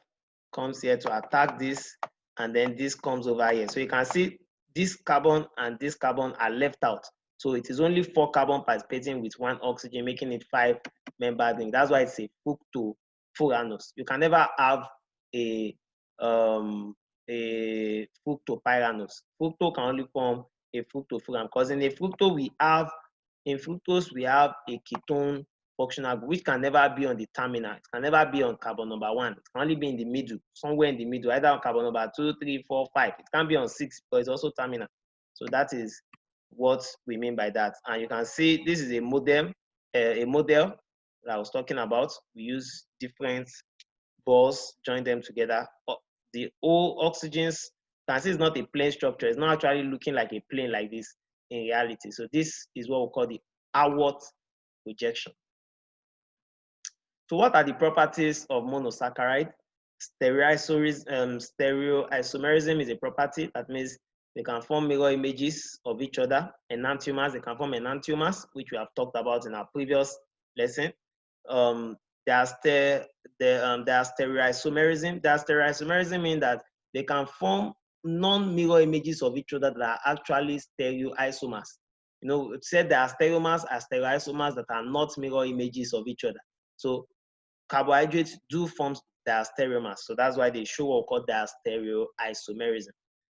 A: comes here to attack this, and then this comes over here. So you can see this carbon and this carbon are left out. So it is only 4 carbon participating with 1 oxygen, making it 5-member ring. That's why it's a fructofuranose. You can never have a fructopyranose. Fructose can only form a fructofuran because in a fructose we have a ketone functional group, which can never be on the terminal. It can never be on carbon number 1. It can only be in the middle, somewhere in the middle, either on carbon number 2, 3, 4, 5. It can be on 6, but it's also terminal. So that is what we mean by that. And you can see this is a model that I was talking about. We use different balls, join them together. The whole oxygens, you can see it's not a plane structure. It's not actually looking like a plane like this in reality. So this is what we call the Howard projection. So what are the properties of monosaccharide? Stereoisomerism is a property. That means they can form mirror images of each other. Enantiomers, they can form enantiomers, which we have talked about in our previous lesson. There are stereoisomerism. Stereoisomerism means that they can form non-mirror images of each other that are actually stereoisomers. You know, it said there are stereomers and stereoisomers that are not mirror images of each other. So carbohydrates do form their stereomers. So that's why they show what we call their stereoisomerism.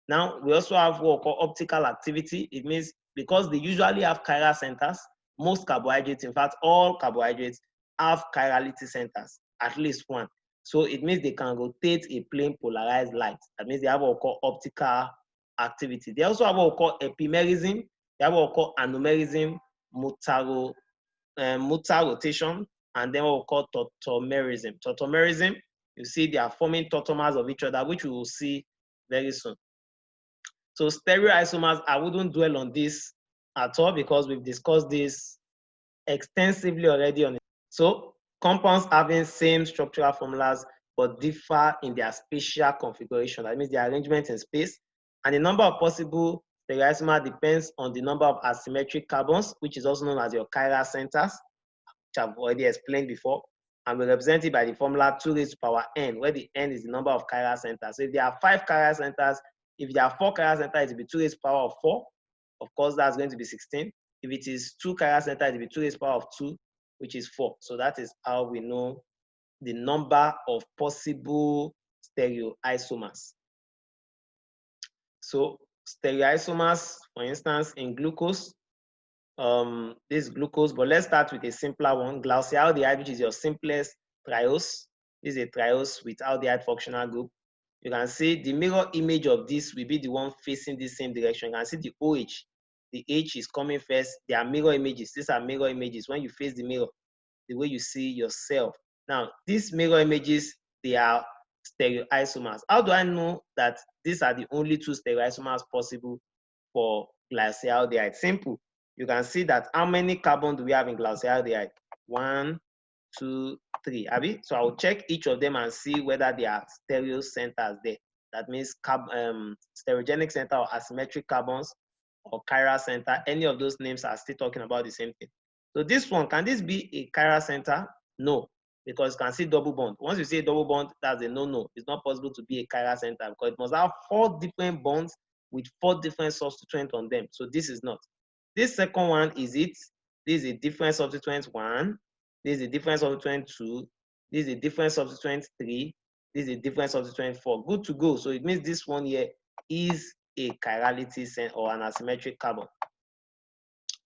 A: Now, we also have what we call optical activity. It means because they usually have chiral centers, most carbohydrates, in fact, all carbohydrates have chirality centers, at least one. So it means they can rotate a plane polarized light. That means they have what we call optical activity. They also have what we call epimerism. They have what we call anomerism, mutar rotation, and then what we call tautomerism. Tautomerism, you see they are forming tautomers of each other, which we will see very soon. So stereoisomers, I wouldn't dwell on this at all because we've discussed this extensively already on it. So compounds having same structural formulas but differ in their spatial configuration. That means their arrangement in space. And the number of possible stereoisomers depends on the number of asymmetric carbons, which is also known as your chiral centers, which I've already explained before. And we're represented by the formula 2 raised to power n, where the n is the number of chiral centers. So if there are 5 chiral centers, if there are 4 chiral centers, it will be 2 raised to power of 4. Of course, that's going to be 16. If it is 2 chiral centers, it will be 2 raised to power of 2, which is 4. So that is how we know the number of possible stereoisomers. So stereoisomers, for instance, in glucose, this glucose, but let's start with a simpler one. Glyceraldehyde, which is your simplest triose. This is a triose with aldehyde functional group. You can see the mirror image of this will be the one facing the same direction. You can see the OH. The H is coming first. They are mirror images. These are mirror images. When you face the mirror, the way you see yourself. Now, these mirror images, they are stereoisomers. How do I know that these are the only 2 stereoisomers possible for glyceraldehyde? Simple. You can see that how many carbon do we have in glyceraldehyde? 1, 2, 3. Abi? So I'll check each of them and see whether they are stereo centers there. That means stereogenic center or asymmetric carbons or chiral center. Any of those names are still talking about the same thing. So this one, can this be a chiral center? No, because you can see double bond. Once you say double bond, that's a no-no. It's not possible to be a chiral center because it must have 4 different bonds with 4 different substituents on them. So this is not. This second one is it. This is a different substituent 1. This is a different substituent 2. This is a different substituent 3. This is a different substituent 4. Good to go. So it means this one here is a chirality or an asymmetric carbon.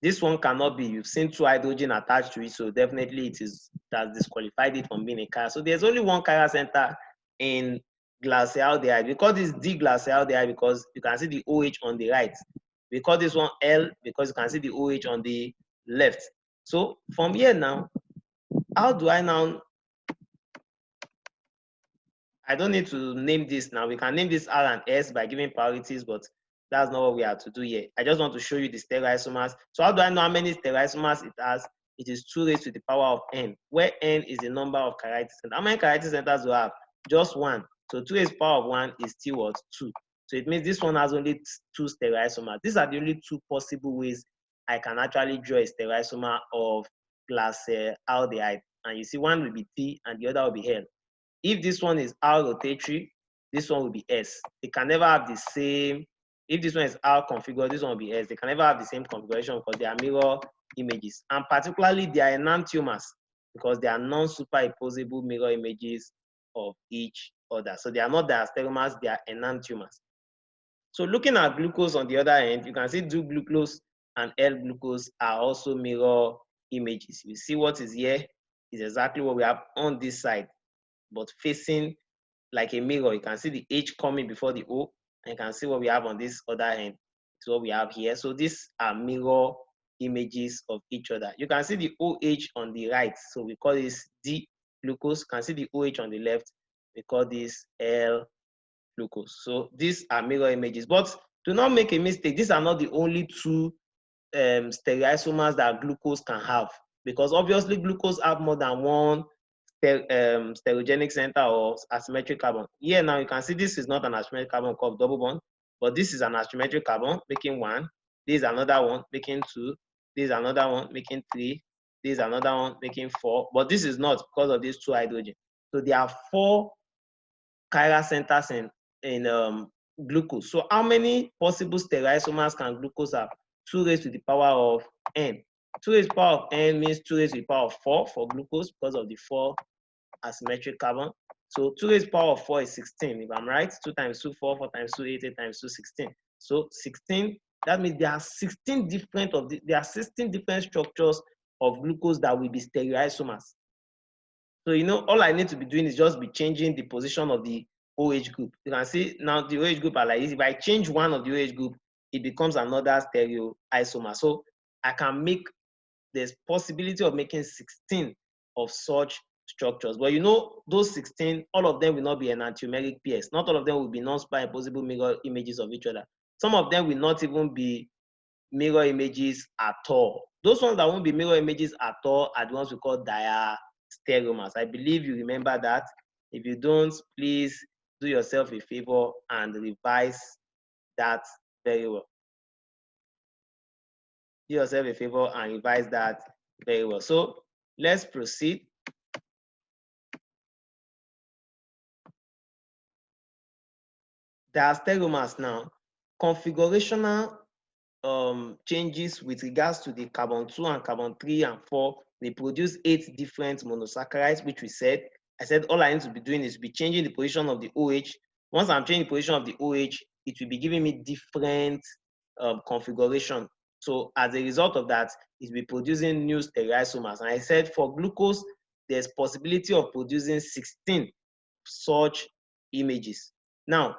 A: This one cannot be. You've seen 2 hydrogen attached to it, so definitely it is that disqualified it from being a chiral. So there's only one chiral center in glyceraldehyde. We call this D-glyceraldehyde because you can see the OH on the right. We call this one L because you can see the OH on the left. So from here now, how do I now? I don't need to name this now. We can name this R and S by giving priorities, but that's not what we have to do here. I just want to show you the stereoisomers. So how do I know how many stereoisomers it has? It is 2 raised to the power of n, where n is the number of chirality centers. How many chirality centers do you have? Just 1. So 2 raised to the power of 1 is still what? 2. So it means this one has only 2 stereoisomers. These are the only 2 possible ways I can actually draw a stereoisomer of glyceraldehyde. And you see, one will be T and the other will be L. If this one is R rotatory, this one will be S. They can never have the same. If this one is R configured, this one will be S. They can never have the same configuration because they are mirror images. And particularly, they are enantiomers because they are non-superimposable mirror images of each other. So they are not diastereomers, they are enantiomers. So looking at glucose on the other end, you can see 2-glucose and L-glucose are also mirror images. You see what is here is exactly what we have on this side, but facing like a mirror. You can see the H coming before the O, and you can see what we have on this other end. It's what we have here. So these are mirror images of each other. You can see the OH on the right, so we call this D glucose. You can see the OH on the left, we call this L glucose. So these are mirror images, but do not make a mistake. These are not the only two stereoisomers that glucose can have, because obviously glucose have more than one stereogenic center or asymmetric carbon. Here now you can see this is not an asymmetric carbon called double bond, but this is an asymmetric carbon making one. This is another one making two. This is another one making three. This is another one making four. But this is not because of these two hydrogen. So there are four chiral centers in glucose. So how many possible stereoisomers can glucose have? 2 raised to the power of n. 2 raised to the power of n means 2 raised to the power of 4 for glucose because of the 4 asymmetric carbon. So 2 raised to the power of 4 is 16, if I'm right. 2 times 2, 4, 4 times 2, 8, 8 times 2, 16. So 16, that means there are 16 different structures of glucose that will be stereoisomers. So, you know, all I need to be doing is just be changing the position of the OH group. You can see now the OH group are like this. If I change one of the OH group, it becomes another stereoisomer. So I can make, there's possibility of making 16 of such structures. But you know, those 16, all of them will not be enantiomeric pairs. Not all of them will be non-superimposable mirror images of each other. Some of them will not even be mirror images at all. Those ones that won't be mirror images at all are the ones we call diastereomers. I believe you remember that. If you don't, please do yourself a favor and revise that very well. Do yourself a favor and revise that very well. So let's proceed. Diastereomers now, configurational changes with regards to the carbon 2 and carbon 3 and 4, they produce 8 different monosaccharides, which I said all I need to be doing is be changing the position of the OH. Once I'm changing the position of the OH, it will be giving me different configuration. So as a result of that, it will be producing new stereoisomers. And I said for glucose, there's possibility of producing 16 such images. Now,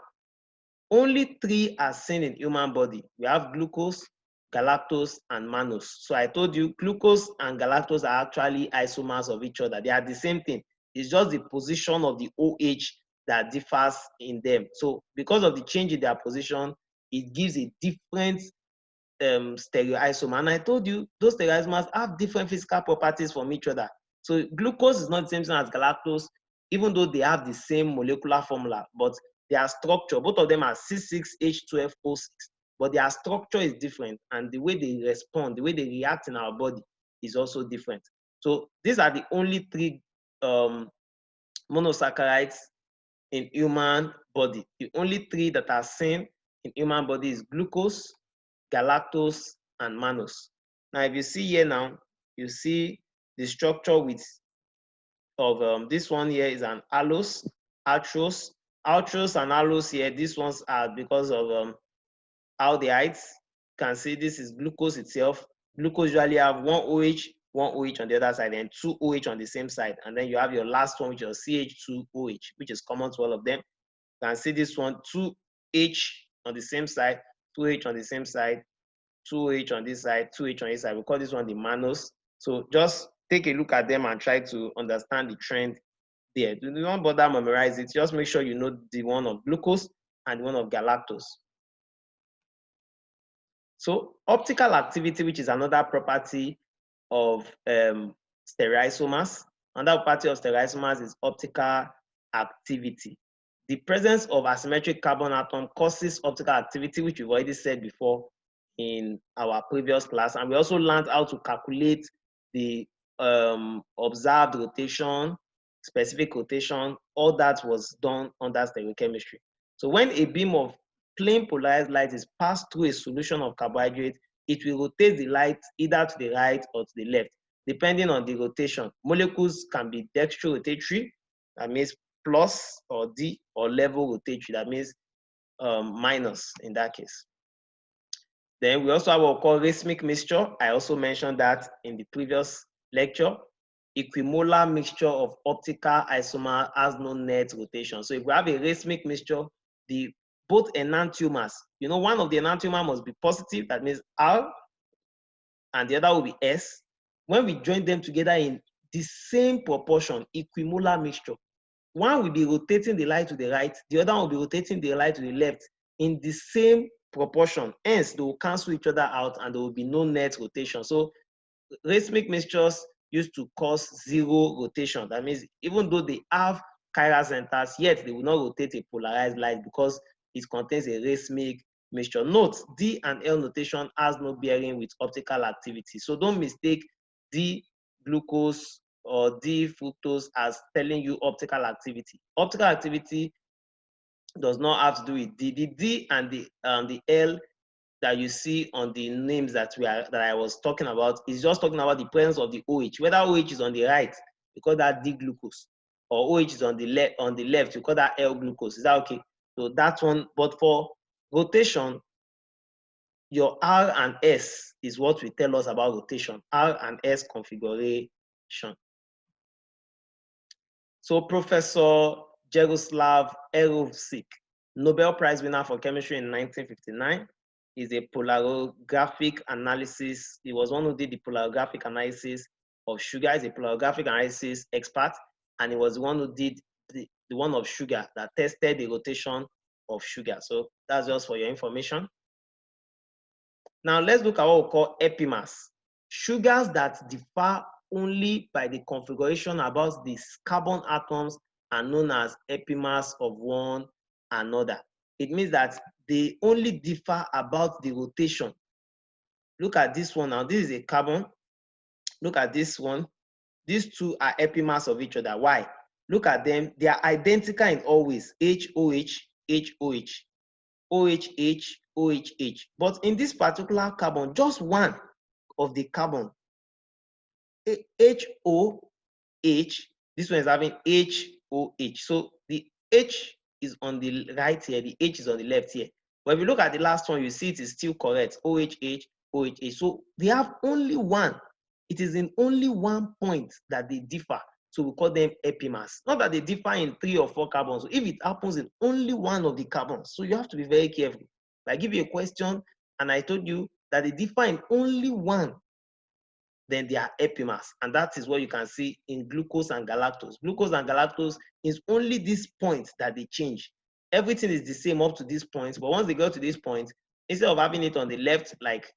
A: only 3 are seen in human body. We have glucose, galactose, and mannose. So I told you glucose and galactose are actually isomers of each other. They are the same thing. It's just the position of the OH that differs in them. So because of the change in their position, it gives a different stereoisomer. And I told you those stereoisomers have different physical properties from each other. So glucose is not the same thing as galactose, even though they have the same molecular formula, but their structure, both of them are C6H12O6, but their structure is different, and the way they respond, the way they react in our body is also different. So these are the only 3 monosaccharides in human body. The only 3 that are seen in human body is glucose, galactose, and mannose. Now, if you see here now, you see the structure of this one here is an allose, altrose. Altrose and allose here, these ones are because of aldehydes. You can see this is glucose itself. Glucose usually have one OH on the other side, and 2 OH on the same side. And then you have your last one, which is CH2OH, which is common to all of them. You can see this one, 2H on the same side, 2H on the same side, 2H on this side, 2H on this side. We call this one the mannose. So just take a look at them and try to understand the trend there. Do not bother memorize it. Just make sure you know the one of glucose and the one of galactose. So optical activity, which is another property of stereoisomers. Another property of stereoisomers is optical activity. The presence of asymmetric carbon atom causes optical activity, which we've already said before in our previous class. And we also learned how to calculate the observed rotation, specific rotation. All that was done under stereochemistry. So when a beam of plain polarized light is passed through a solution of carbohydrate, it will rotate the light either to the right or to the left, depending on the rotation. Molecules can be dextrorotatory, that means plus or D, or level rotatory, that means minus in that case. Then we also have what we call racemic mixture. I also mentioned that in the previous lecture. Equimolar mixture of optical isomer has no net rotation. So if we have a racemic mixture, the both enantiomers, one of the enantiomer must be positive, that means R, and the other will be S. When we join them together in the same proportion, equimolar mixture, one will be rotating the light to the right, the other one will be rotating the light to the left in the same proportion. Hence, they will cancel each other out and there will be no net rotation. So racemic mixtures used to cause zero rotation. That means even though they have chiral centers, yet they will not rotate a polarized light because it contains a racemic mixture. Note, D and L notation has no bearing with optical activity. So don't mistake D glucose or D fructose as telling you optical activity. Optical activity does not have to do with D. The D and the L that you see on the names that I was talking about is just talking about the presence of the OH. Whether OH is on the right, we call that D glucose, or OH is on the left, we call that L glucose. Is that okay? So that one, but for rotation, your R and S is what will tell us about rotation. R and S configuration. So Professor Jaroslav Erovsik, Nobel Prize winner for chemistry in 1959, is a polarographic analysis. He was one who did the polarographic analysis of sugar. He's a polarographic analysis expert, and he was the one who did the one of sugar that tested the rotation of sugar. So that's just for your information. Now let's look at what we call epimers. Sugars that differ only by the configuration about these carbon atoms are known as epimers of one another. It means that they only differ about the rotation. Look at this one now. This is a carbon. Look at this one. These two are epimers of each other. Why? Look at them. They are identical in all ways. HOH, HOH, OHH, OHH. But in this particular carbon, just one of the carbon, HOH, this one is having HOH. So the H is on the right here, the H is on the left here. But if you look at the last one, you see it is still correct. OHH, OHH. So they have only one. It is in only one point that they differ. So we call them epimers. Not that they differ in 3 or 4 carbons. So if it happens in only one of the carbons, so you have to be very careful. If I give you a question and I told you that they differ in only one, then they are epimers. And that is what you can see in glucose and galactose. Glucose and galactose is only this point that they change. Everything is the same up to this point, but once they go to this point, instead of having it on the left, like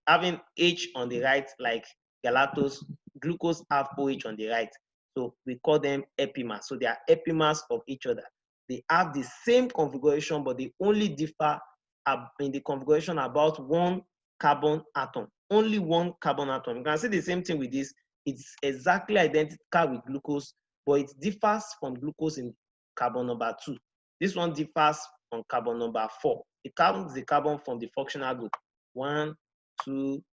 A: having H on the right, like galactose, glucose have OH on the right. So we call them epimers. So they are epimers of each other. They have the same configuration, but they only differ in the configuration about one carbon atom. Only one carbon atom. You can see the same thing with this. It's exactly identical with glucose, but it differs from glucose in carbon number 2. This one differs from carbon number 4. It counts the carbon from the functional group. 1, 2,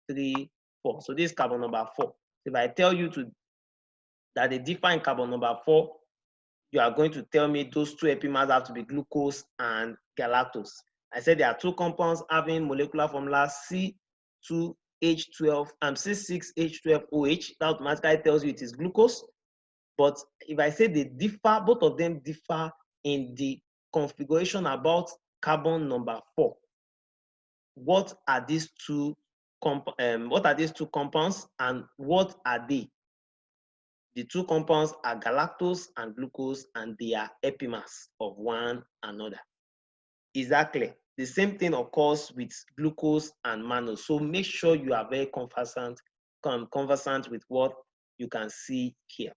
A: 3, 4. So this is carbon number 4. If I tell you that they differ in carbon number 4, you are going to tell me those two epimers have to be glucose and galactose. I said there are two compounds having molecular formula C2H12 and C6H12OH. That automatically tells you it is glucose. But if I say they differ, both of them differ in the configuration about carbon number 4. What are these two compounds and what are they? The two compounds are galactose and glucose, and they are epimers of one another. Is that clear? The same thing occurs with glucose and mannose. So make sure you are very conversant with what you can see here.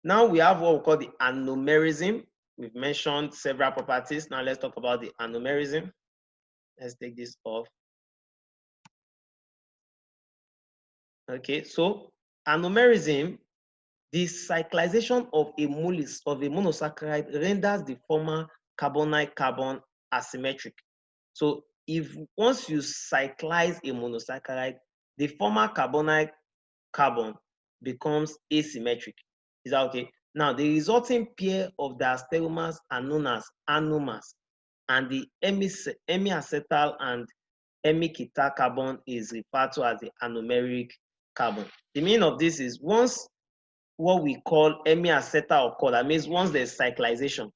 A: Now we have what we call the anomerism. We've mentioned several properties. Now let's talk about the anomerism. Let's take this off. Okay, so anomerism, the cyclization of a monosaccharide renders the former carbonyl-carbon asymmetric. So if once you cyclize a monosaccharide, the former carbonyl-carbon becomes asymmetric. Is that okay? Now the resulting pair of diastereomers are known as anomers, and the hemiacetal and hemiketal carbon is referred to as the anomeric carbon. The meaning of this is once what we call hemiacetal occur, that means once there's cyclization,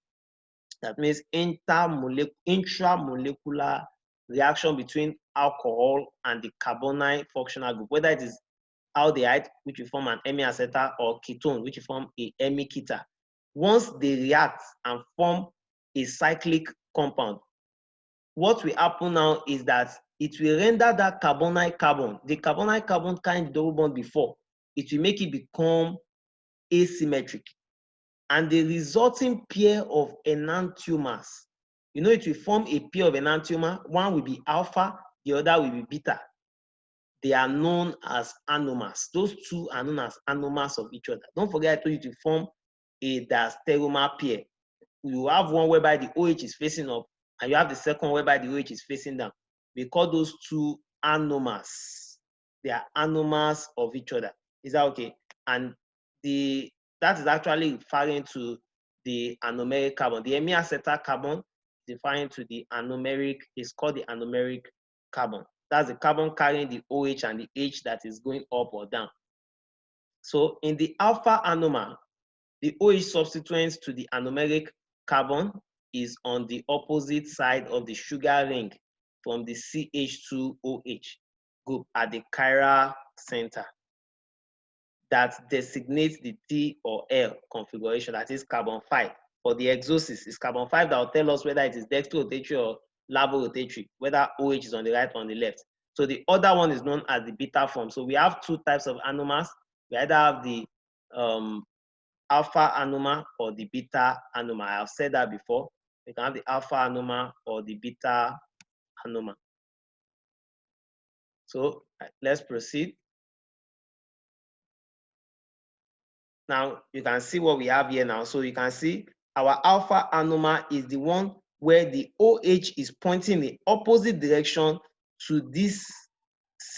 A: that means intramolecular reaction between alcohol and the carbonyl functional group, whether it is aldehyde, which will form an hemiacetal, or ketone, which will form a hemiketal. Once they react and form a cyclic compound, what will happen now is that it will render that carbonyl carbon, the carbonyl carbon carrying the double bond before, it will make it become asymmetric. And the resulting pair of enantiomers, it will form a pair of enantiomer. One will be alpha, the other will be beta. They are known as anomers. Those two are known as anomers of each other. Don't forget I told you to form a diastereomer pair. You have one whereby the OH is facing up, and you have the second whereby the OH is facing down. We call those two anomers. They are anomers of each other. Is that okay? And that is actually referring to the anomeric carbon. The hemiacetal carbon is referring to the anomeric, is called the anomeric carbon. That's the carbon carrying the OH and the H that is going up or down. So in the alpha anomer, the OH substituent to the anomeric carbon is on the opposite side of the sugar ring from the CH2OH group at the chiral center that designates the T or L configuration, that is carbon 5. For the exosis, it's carbon 5 that will tell us whether it is dextrorotatory or laborotatory, whether OH is on the right or on the left. So the other one is known as the beta form. So we have two types of anomers. We either have the alpha anomer or the beta anomer. I've said that before. You can have the alpha anomer or the beta anomer. So let's proceed. Now you can see what we have here now. So you can see our alpha anomer is the one where the OH is pointing the opposite direction to this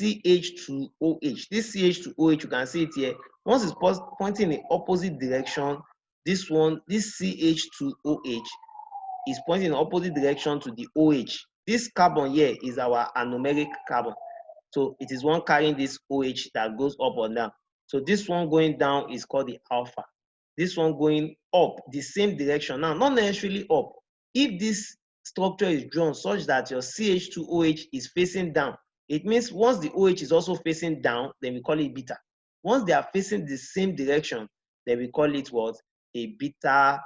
A: CH2OH. This CH2OH, you can see it here. Once it's pointing in the opposite direction, this CH2OH is pointing in the opposite direction to the OH. This carbon here is our anomeric carbon. So it is one carrying this OH that goes up or down. So this one going down is called the alpha. This one going up, the same direction. Now, not necessarily up. If this structure is drawn such that your CH2OH is facing down, it means once the OH is also facing down, then we call it beta. Once they are facing the same direction, then we call it what? A beta.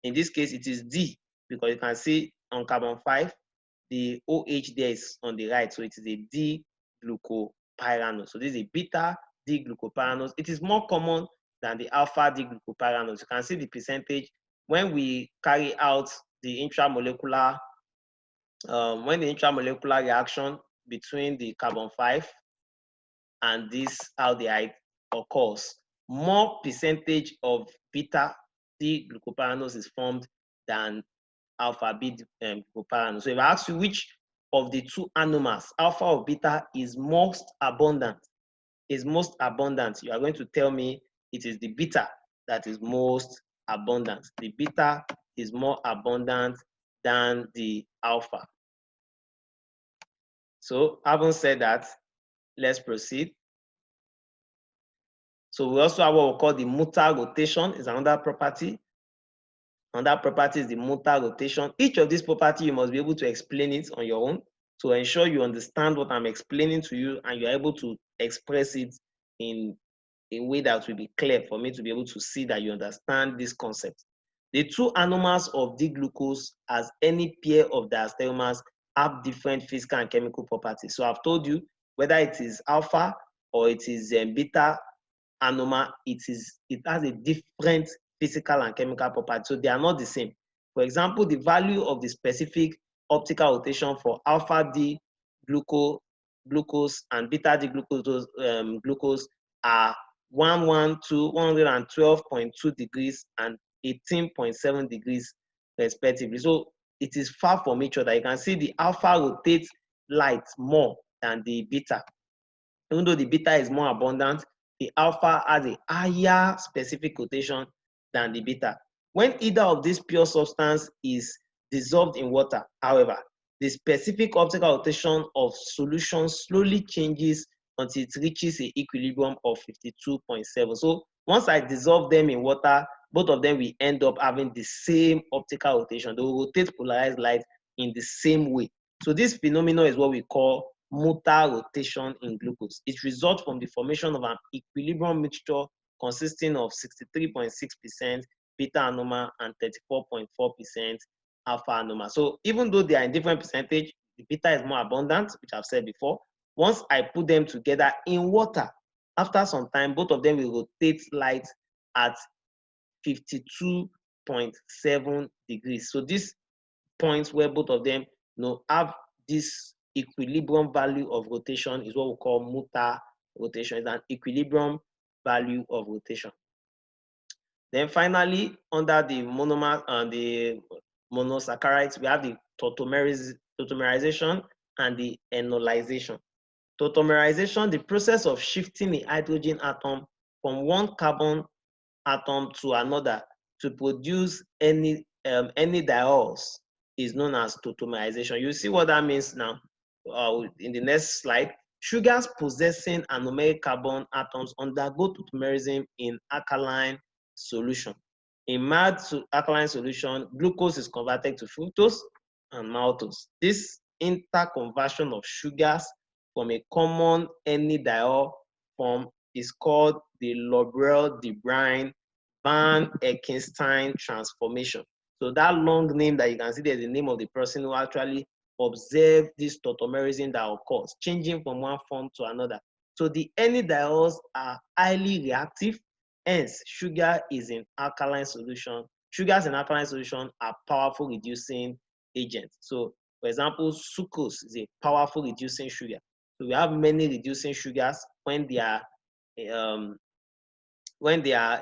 A: In this case, it is D, because you can see on carbon 5, the OH there is on the right, so it is a D-glucopyranose. So this is a beta D-glucopyranose. It is more common than the alpha D-glucopyranose. You can see the percentage when we carry out the intramolecular, reaction between the carbon 5 and this aldehyde occurs, more percentage of beta D-glucopyranose is formed than alpha B-glucopyranose. So if I ask you which of the two anomers, alpha or beta, is most abundant, you are going to tell me it is the beta that is most abundant. The beta is more abundant than the alpha. So having said that, let's proceed. So we also have what we call the mutal rotation, is another property. Another property is the mutal rotation. Each of these properties, you must be able to explain it on your own to ensure you understand what I'm explaining to you and you're able to express it in a way that will be clear for me to be able to see that you understand this concept. The two anomers of D-glucose, as any pair of diastereomers, have different physical and chemical properties. So I've told you whether it is alpha or it is beta anomer, it has a different physical and chemical property. So they are not the same. For example, the value of the specific optical rotation for alpha D glucose and beta D glucose are 112.2 degrees and 18.7 degrees respectively. So it is far from each other. You can see the alpha rotates light more than the beta. Even though the beta is more abundant, the alpha has a higher specific rotation than the beta. When either of these pure substance is dissolved in water, however, The specific optical rotation of solution slowly changes until it reaches an equilibrium of 52.7. So once I dissolve them in water, both of them will end up having the same optical rotation. They will rotate polarized light in the same way. So this phenomenon is what we call motor rotation in glucose. It results from the formation of an equilibrium mixture consisting of 63.6% beta anomer and 34.4% alpha anomer. So even though they are in different percentage, the beta is more abundant, which I've said before. Once I put them together in water, after some time, both of them will rotate light at 52.7 degrees. So this points where both of them have this equilibrium value of rotation is what we call motor rotation. It's an equilibrium value of rotation. Then finally, under the monomer and the monosaccharides, we have the tautomerization and the enolization. Tautomerization, the process of shifting a hydrogen atom from one carbon atom to another to produce any diols is known as tautomerization. You see what that means now in the next slide. Sugars possessing anomeric carbon atoms undergo tautomerism in alkaline solution. In mild alkaline solution, glucose is converted to fructose and maltose. This interconversion of sugars from a common diol form is called the Lobrew-de-Bruyn Van Ekenstein transformation. So that long name that you can see there is the name of the person who actually observed this tautomerism that occurs, changing from one form to another. So the diols are highly reactive. Hence, sugar is in alkaline solution. Sugars in alkaline solution are powerful reducing agents. So, for example, sucrose is a powerful reducing sugar. So we have many reducing sugars when they are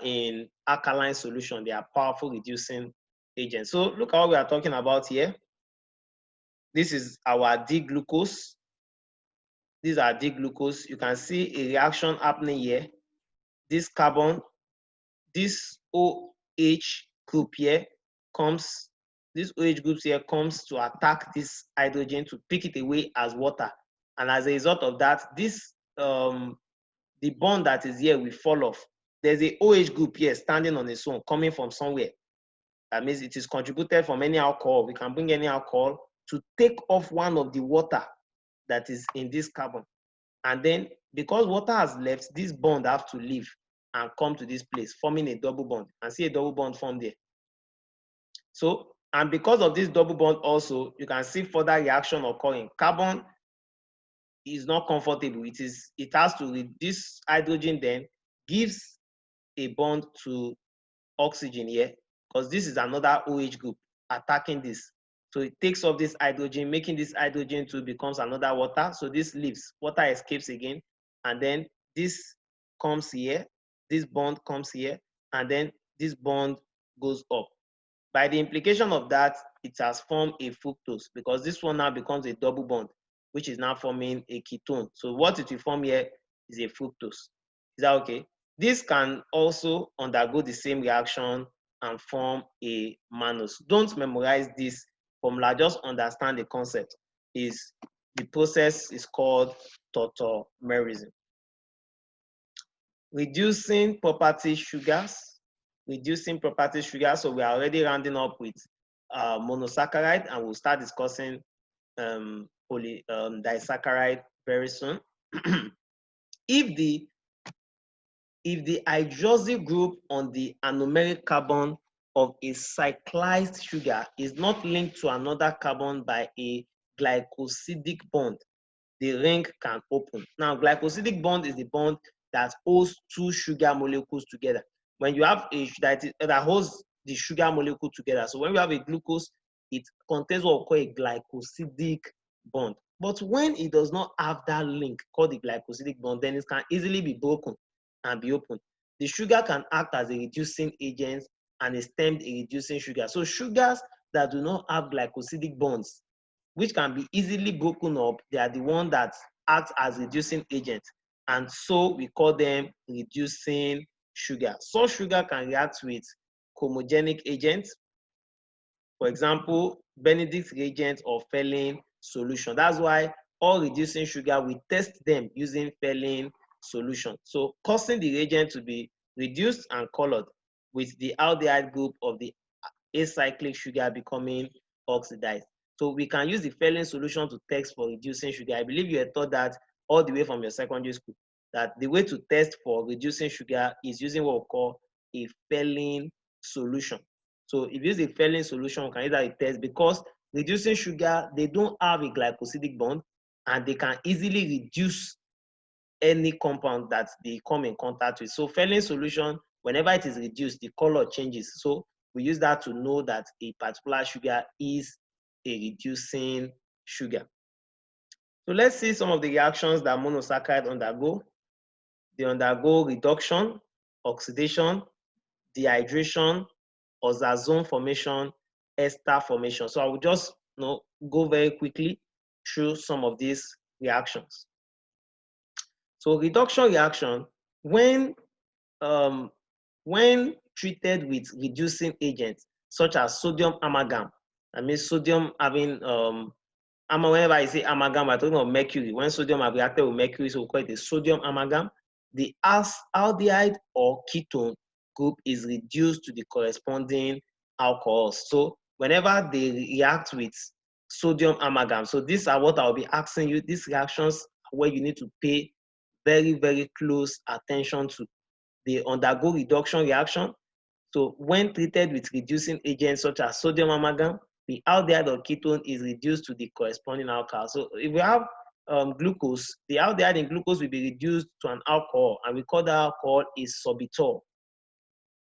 A: in alkaline solution. They are powerful reducing agents. So look at what we are talking about here. This is our D-glucose. These are D-glucose. You can see a reaction happening here. This carbon, this OH group here comes, this OH group here comes to attack this hydrogen to pick it away as water. And as a result of that, this the bond that is here will fall off. There's a OH group here standing on its own, coming from somewhere. That means it is contributed from any alcohol. We can bring any alcohol to take off one of the water that is in this carbon. And then because water has left, this bond have to leave and come to this place, forming a double bond. And see a double bond formed there. So, and because of this double bond also, you can see further reaction occurring. Carbon is not comfortable. It has to, this hydrogen then gives a bond to oxygen here, because this is another OH group attacking this. So it takes off this hydrogen, making this hydrogen to becomes another water. So this leaves, water escapes again, and then this comes here, this bond comes here, and then this bond goes up. By the implication of that, it has formed a fructose, because this one now becomes a double bond, which is now forming a ketone. So what it will form here is a fructose. Is that okay? This can also undergo the same reaction and form a mannose. Don't memorize this formula, just understand the concept. The process is called tautomerism. Reducing property sugars. So we are already rounding up with monosaccharide, and we'll start discussing disaccharide very soon. If the hydroxyl group on the anomeric carbon of a cyclized sugar is not linked to another carbon by a glycosidic bond, the ring can open. Now, glycosidic bond is the bond that holds two sugar molecules together. When you have a that holds the sugar molecule together, so when we have a glucose, it contains what we call a glycosidic bond. But when it does not have that link called the glycosidic bond, then it can easily be broken and be opened. The sugar can act as a reducing agent and is termed a reducing sugar. So sugars that do not have glycosidic bonds, which can be easily broken up, they are the ones that act as reducing agents. And so we call them reducing sugar. Such sugar can react with chromogenic agents, For example, Benedict reagent or Ferlin solution. That's why all reducing sugar, we test them using Ferlin solution. So causing the reagent to be reduced and colored with the aldehyde group of the acyclic sugar becoming oxidized. So we can use the Ferlin solution to test for reducing sugar. I believe you had taught that all the way from your secondary school, that the way to test for reducing sugar is using what we call a Ferlin solution. So if you use a Ferlin solution, you can either test, because reducing sugar, they don't have a glycosidic bond and they can easily reduce any compound that they come in contact with. So Ferlin solution, whenever it is reduced, the color changes. So we use that to know that a particular sugar is a reducing sugar. So let's see some of the reactions that monosaccharide undergo. They undergo reduction, oxidation, dehydration, oxazone formation, ester formation. So I will just go very quickly through some of these reactions. So reduction reaction, when treated with reducing agents such as sodium amalgam, I mean sodium having whenever I say amalgam, I'm talking of mercury. When sodium have reacted with mercury, so we call it a sodium amalgam. The aldehyde or ketone group is reduced to the corresponding alcohols. So whenever they react with sodium amalgam, so these are what I'll be asking you. These reactions where you need to pay very, very close attention to. They undergo reduction reaction. So when treated with reducing agents such as sodium amalgam, the aldehyde or ketone is reduced to the corresponding alcohol. So if we have glucose, the aldehyde in glucose will be reduced to an alcohol, and we call that alcohol a sorbitol.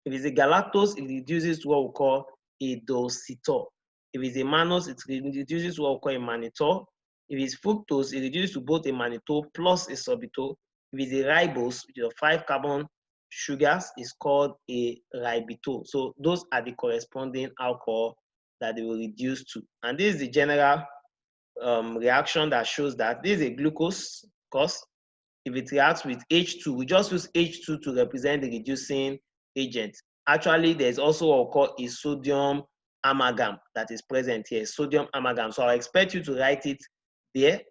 A: If it's a galactose, it reduces to what we call a dulcitor. If it's a mannose, it reduces to what we call a mannitol. If it's fructose, it reduces to both a mannitol plus a sorbitol. If it's a ribose, which is 5 carbon sugars, is called a ribitol. So those are the corresponding alcohol that they will reduce to. And this is the general reaction that shows that this is a glucose cause. If it reacts with H2, we just use H2 to represent the reducing agent. Actually, there's also what we call a sodium amalgam that is present here, sodium amalgam. So I expect you to write it there.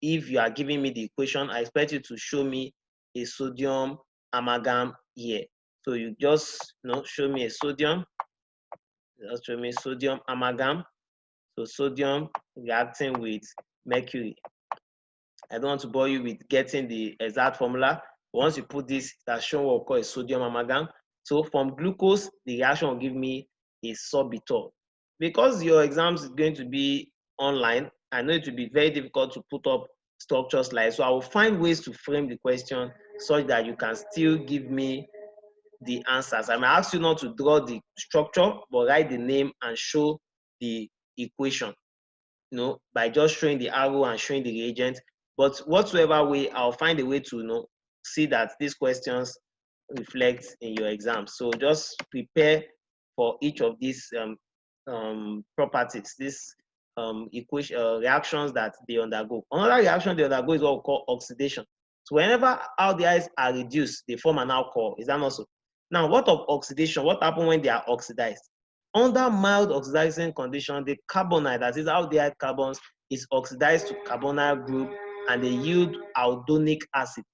A: If you are giving me the equation, I expect you to show me a sodium amalgam here. So you just show me a sodium. Just show me sodium amalgam. So sodium reacting with mercury. I don't want to bore you with getting the exact formula. Once you put this, that's shown what we call a sodium amalgam. So from glucose, the reaction will give me a sorbitol. Because your exams is going to be online, I know it will be very difficult to put up structure slides. So I will find ways to frame the question such that you can still give me the answers. I may ask you not to draw the structure, but write the name and show the equation, by just showing the arrow and showing the reagent. But whatsoever way, I'll find a way to see that these questions reflect in your exam. So just prepare for each of these properties, these reactions that they undergo. Another reaction they undergo is what we call oxidation. So whenever aldehydes are reduced, they form an alcohol. Is that not so? Now, what of oxidation? What happens when they are oxidized? Under mild oxidizing condition, the carbonide, that is aldehyde carbons, is oxidized to carbonyl group and they yield aldonic acid.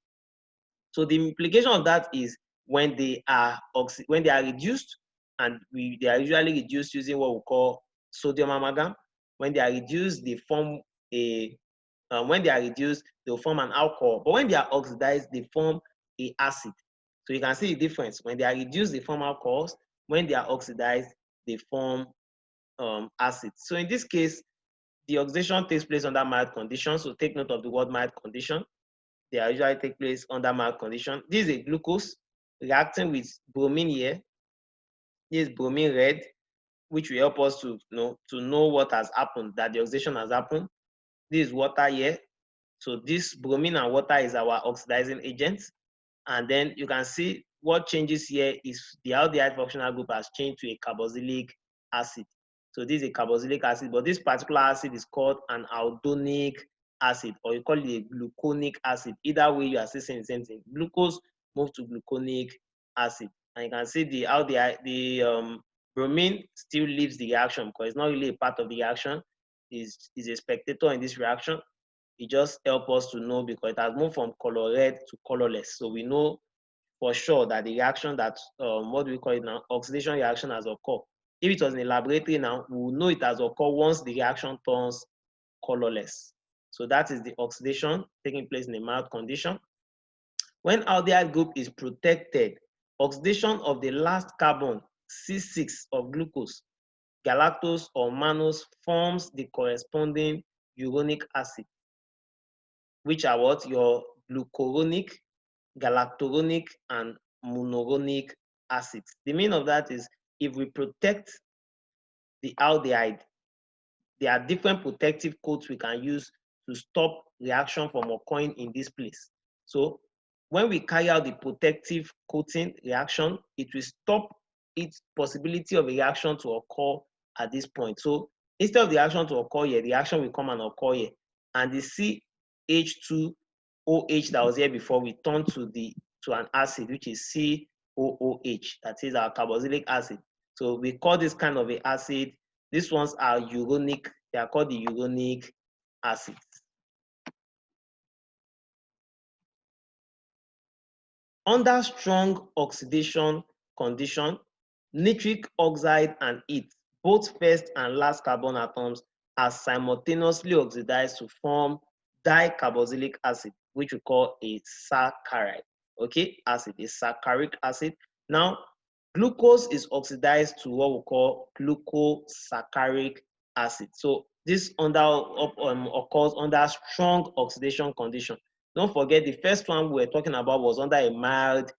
A: So the implication of that is when they are reduced, and they are usually reduced using what we call sodium amalgam. When they are reduced, they form they'll form an alcohol. But when they are oxidized, they form an acid. So you can see the difference. When they are reduced, they form alcohols. When they are oxidized, they form acid. So in this case, the oxidation takes place under mild conditions. So take note of the word mild condition. They usually take place under mild condition. This is a glucose reacting with bromine here. This is bromine red, which will help us to know what has happened, that the oxidation has happened. This is water here. So this bromine and water is our oxidizing agent. And then you can see what changes here is the aldehyde functional group has changed to a carboxylic acid. So this is a carboxylic acid, but this particular acid is called an aldonic acid, or you call it a gluconic acid. Either way, you are still saying the same thing. Glucose move to gluconic acid. And you can see the aldehyde, the Bromine still leaves the reaction because it's not really a part of the reaction. Is a spectator in this reaction. It just helps us to know because it has moved from color red to colorless. So we know for sure that the reaction that, what do we call it now, oxidation reaction has occurred. If it was in a laboratory now, we will know it has occurred once the reaction turns colorless. So that is the oxidation taking place in a mild condition. When aldehyde group is protected, oxidation of the last carbon, C6 of glucose, galactose or mannose forms the corresponding uronic acid, which are what? Your glucuronic, galacturonic, and monouronic acids. The meaning of that is if we protect the aldehyde, there are different protective coats we can use to stop reaction from occurring in this place. So when we carry out the protective coating reaction, it will stop its possibility of a reaction to occur at this point. So instead of the reaction to occur here, the reaction will come and occur here. And the CH2OH that was here before, we turn to an acid, which is COOH, that is our carboxylic acid. So we call this kind of an acid, these ones are uronic, they are called the uronic acids. Under strong oxidation condition, nitric oxide and heat, both first and last carbon atoms, are simultaneously oxidized to form dicarboxylic acid, which we call a saccharide. Okay, acid, a saccharide acid. Now, glucose is oxidized to what we call glucosaccharide acid. So this occurs under strong oxidation condition. Don't forget, the first one we were talking about was under a mild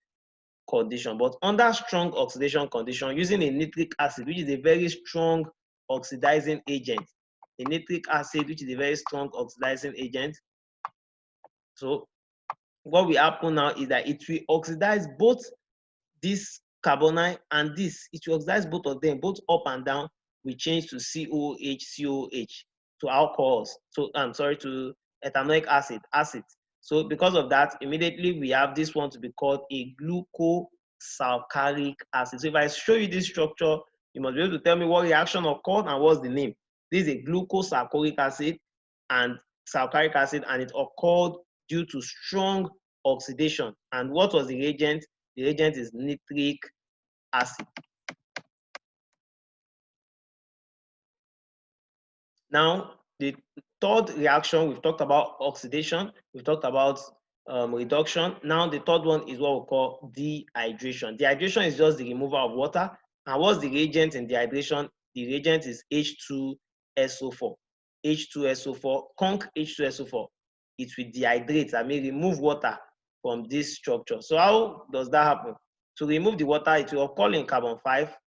A: condition, but under strong oxidation condition, using a nitric acid, which is a very strong oxidizing agent, a nitric acid, which is a very strong oxidizing agent. So what will happen now is that it will oxidize both this carbonyl and this. It will oxidize both of them, both up and down. We change to COOH to alcohols. So I'm sorry, to ethanoic acid. So because of that, immediately we have this one to be called a glucosaccharide acid. So if I show you this structure, you must be able to tell me what reaction occurred and what's the name. This is a glucosaccharide acid and saccharide acid, and it occurred due to strong oxidation. And what was the reagent? The reagent is nitric acid. Now, the third reaction, we've talked about oxidation, we've talked about reduction. Now, the third one is what we call dehydration. Dehydration is just the removal of water. And what's the reagent in dehydration? The reagent is H2SO4. H2SO4, conc H2SO4. It will dehydrate, I mean remove water from this structure. So how does that happen? To remove the water, it will occur in carbon 5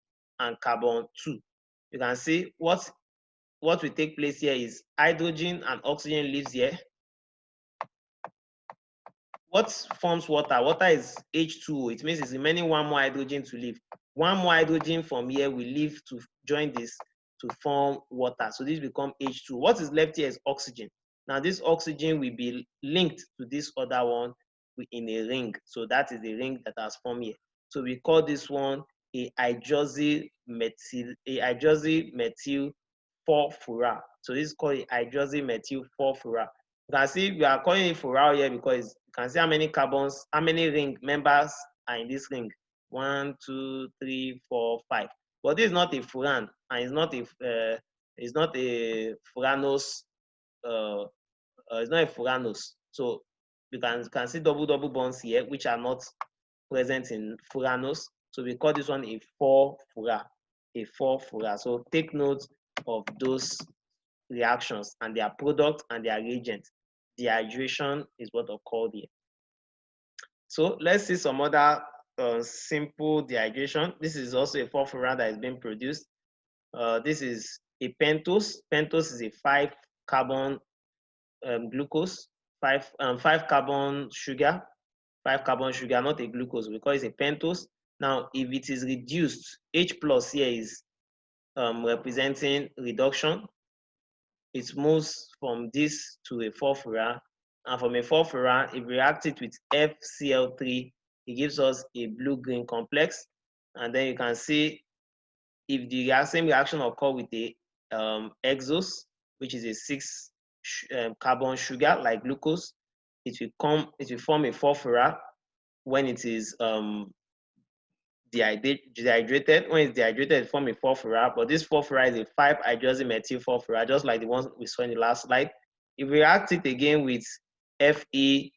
A: and carbon 2. You can see what will take place here is hydrogen and oxygen leaves here. What forms water? Water is H2O. It means it's remaining one more hydrogen to leave. One more hydrogen from here will leave to join this to form water. So this becomes H2. What is left here is oxygen. Now this oxygen will be linked to this other one in a ring. So that is the ring that has formed here. So we call this one a hydroxy methyl 4-fura. So this is called a hydroxy methyl 4-fura. You can see we are calling it fural here because you can see how many carbons, how many ring members are in this ring. 1, 2, 3, 4, 5. But this is not a furan, and it's not a furanose. It's not a furanose. So you can see double bonds here, which are not present in furanose. So we call this one a 4-fura. A 4-fura. So take note of those reactions and their product and their reagents. Dehydration is what occurred here. So let's see some other simple dehydration. This is also a 4-fura that is being produced. This is a pentose. Pentose is a 5-carbon glucose, 5-carbon sugar, 5-carbon sugar, not a glucose, because it's a pentose. Now, if it is reduced, H plus here is representing reduction. It moves from this to a 4-fura, and from a 4-fura, if we react it with FCl3, it gives us a blue-green complex, and then you can see if the same reaction occur with the exose, which is a 6 carbon sugar like glucose, it will form a 4-ferrat when it is dehydrated. When it's dehydrated, it forms a 4-ferrat, but this 4-ferrat is a 5-hydroxymethyl 4-ferrat, just like the one we saw in the last slide. If we react it again with FeCl3,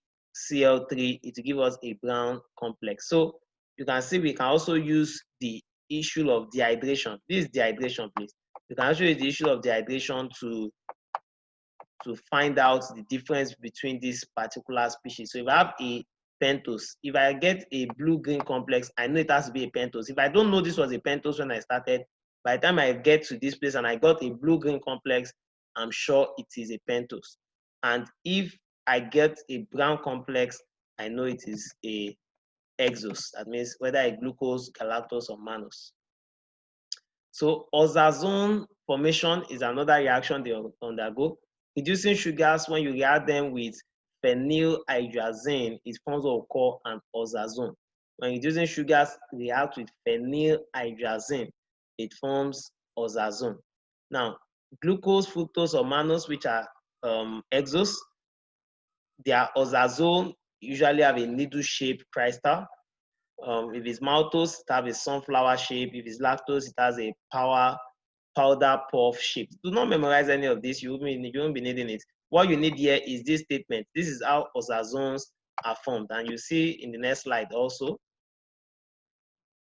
A: it will give us a brown complex. So you can see we can also use the issue of dehydration. This is dehydration, please. You can also use the issue of dehydration to find out the difference between this particular species. So if I have a pentose, if I get a blue-green complex, I know it has to be a pentose. If I don't know this was a pentose when I started, by the time I get to this place and I got a blue-green complex, I'm sure it is a pentose. And if I get a brown complex, I know it is a exose. That means whether a glucose, galactose, or mannose. So oxazone formation is another reaction they undergo. Reducing sugars, when you react them with phenylhydrazine, it forms what we call an oxazone. When reducing sugars react with phenylhydrazine, it forms oxazone. Now, glucose, fructose, or mannose, which are exose, their oxazone usually have a needle-shaped crystal. If it's maltose, it has a sunflower shape. If it's lactose, it has a powder puff shape. Do not memorize any of this. You won't be needing it. What you need here is this statement. This is how oxazones are formed. And you see in the next slide also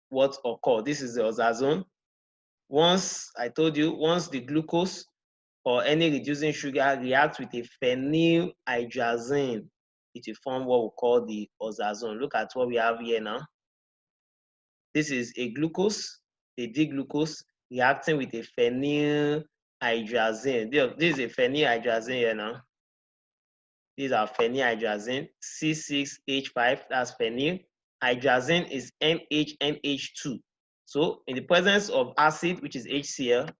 A: what occur. This is the oxazone. Once I told you, once the glucose or any reducing sugar reacts with a phenylhydrazine, it will form what we call the oxazone. Look at what we have here now. This is a glucose, a D-glucose reacting with a phenylhydrazine. This is a phenylhydrazine here now. These are phenylhydrazine, C6H5, that's phenyl. Hydrazine is NHNH2. So in the presence of acid, which is HCl,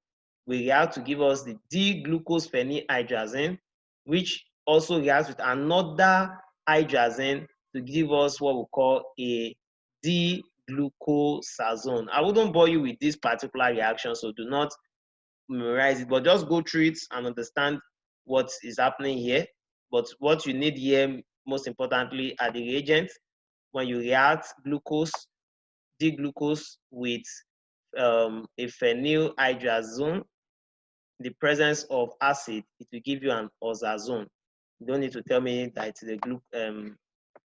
A: we react to give us the D-glucose phenylhydrazine, which also reacts with another hydrazine to give us what we call a D-glucosazone. I wouldn't bore you with this particular reaction, so do not memorize it, but just go through it and understand what is happening here. But what you need here, most importantly, are the reagents. When you react glucose, D-glucose with a phenylhydrazone, the presence of acid, it will give you an oxazone. You don't need to tell me that it's a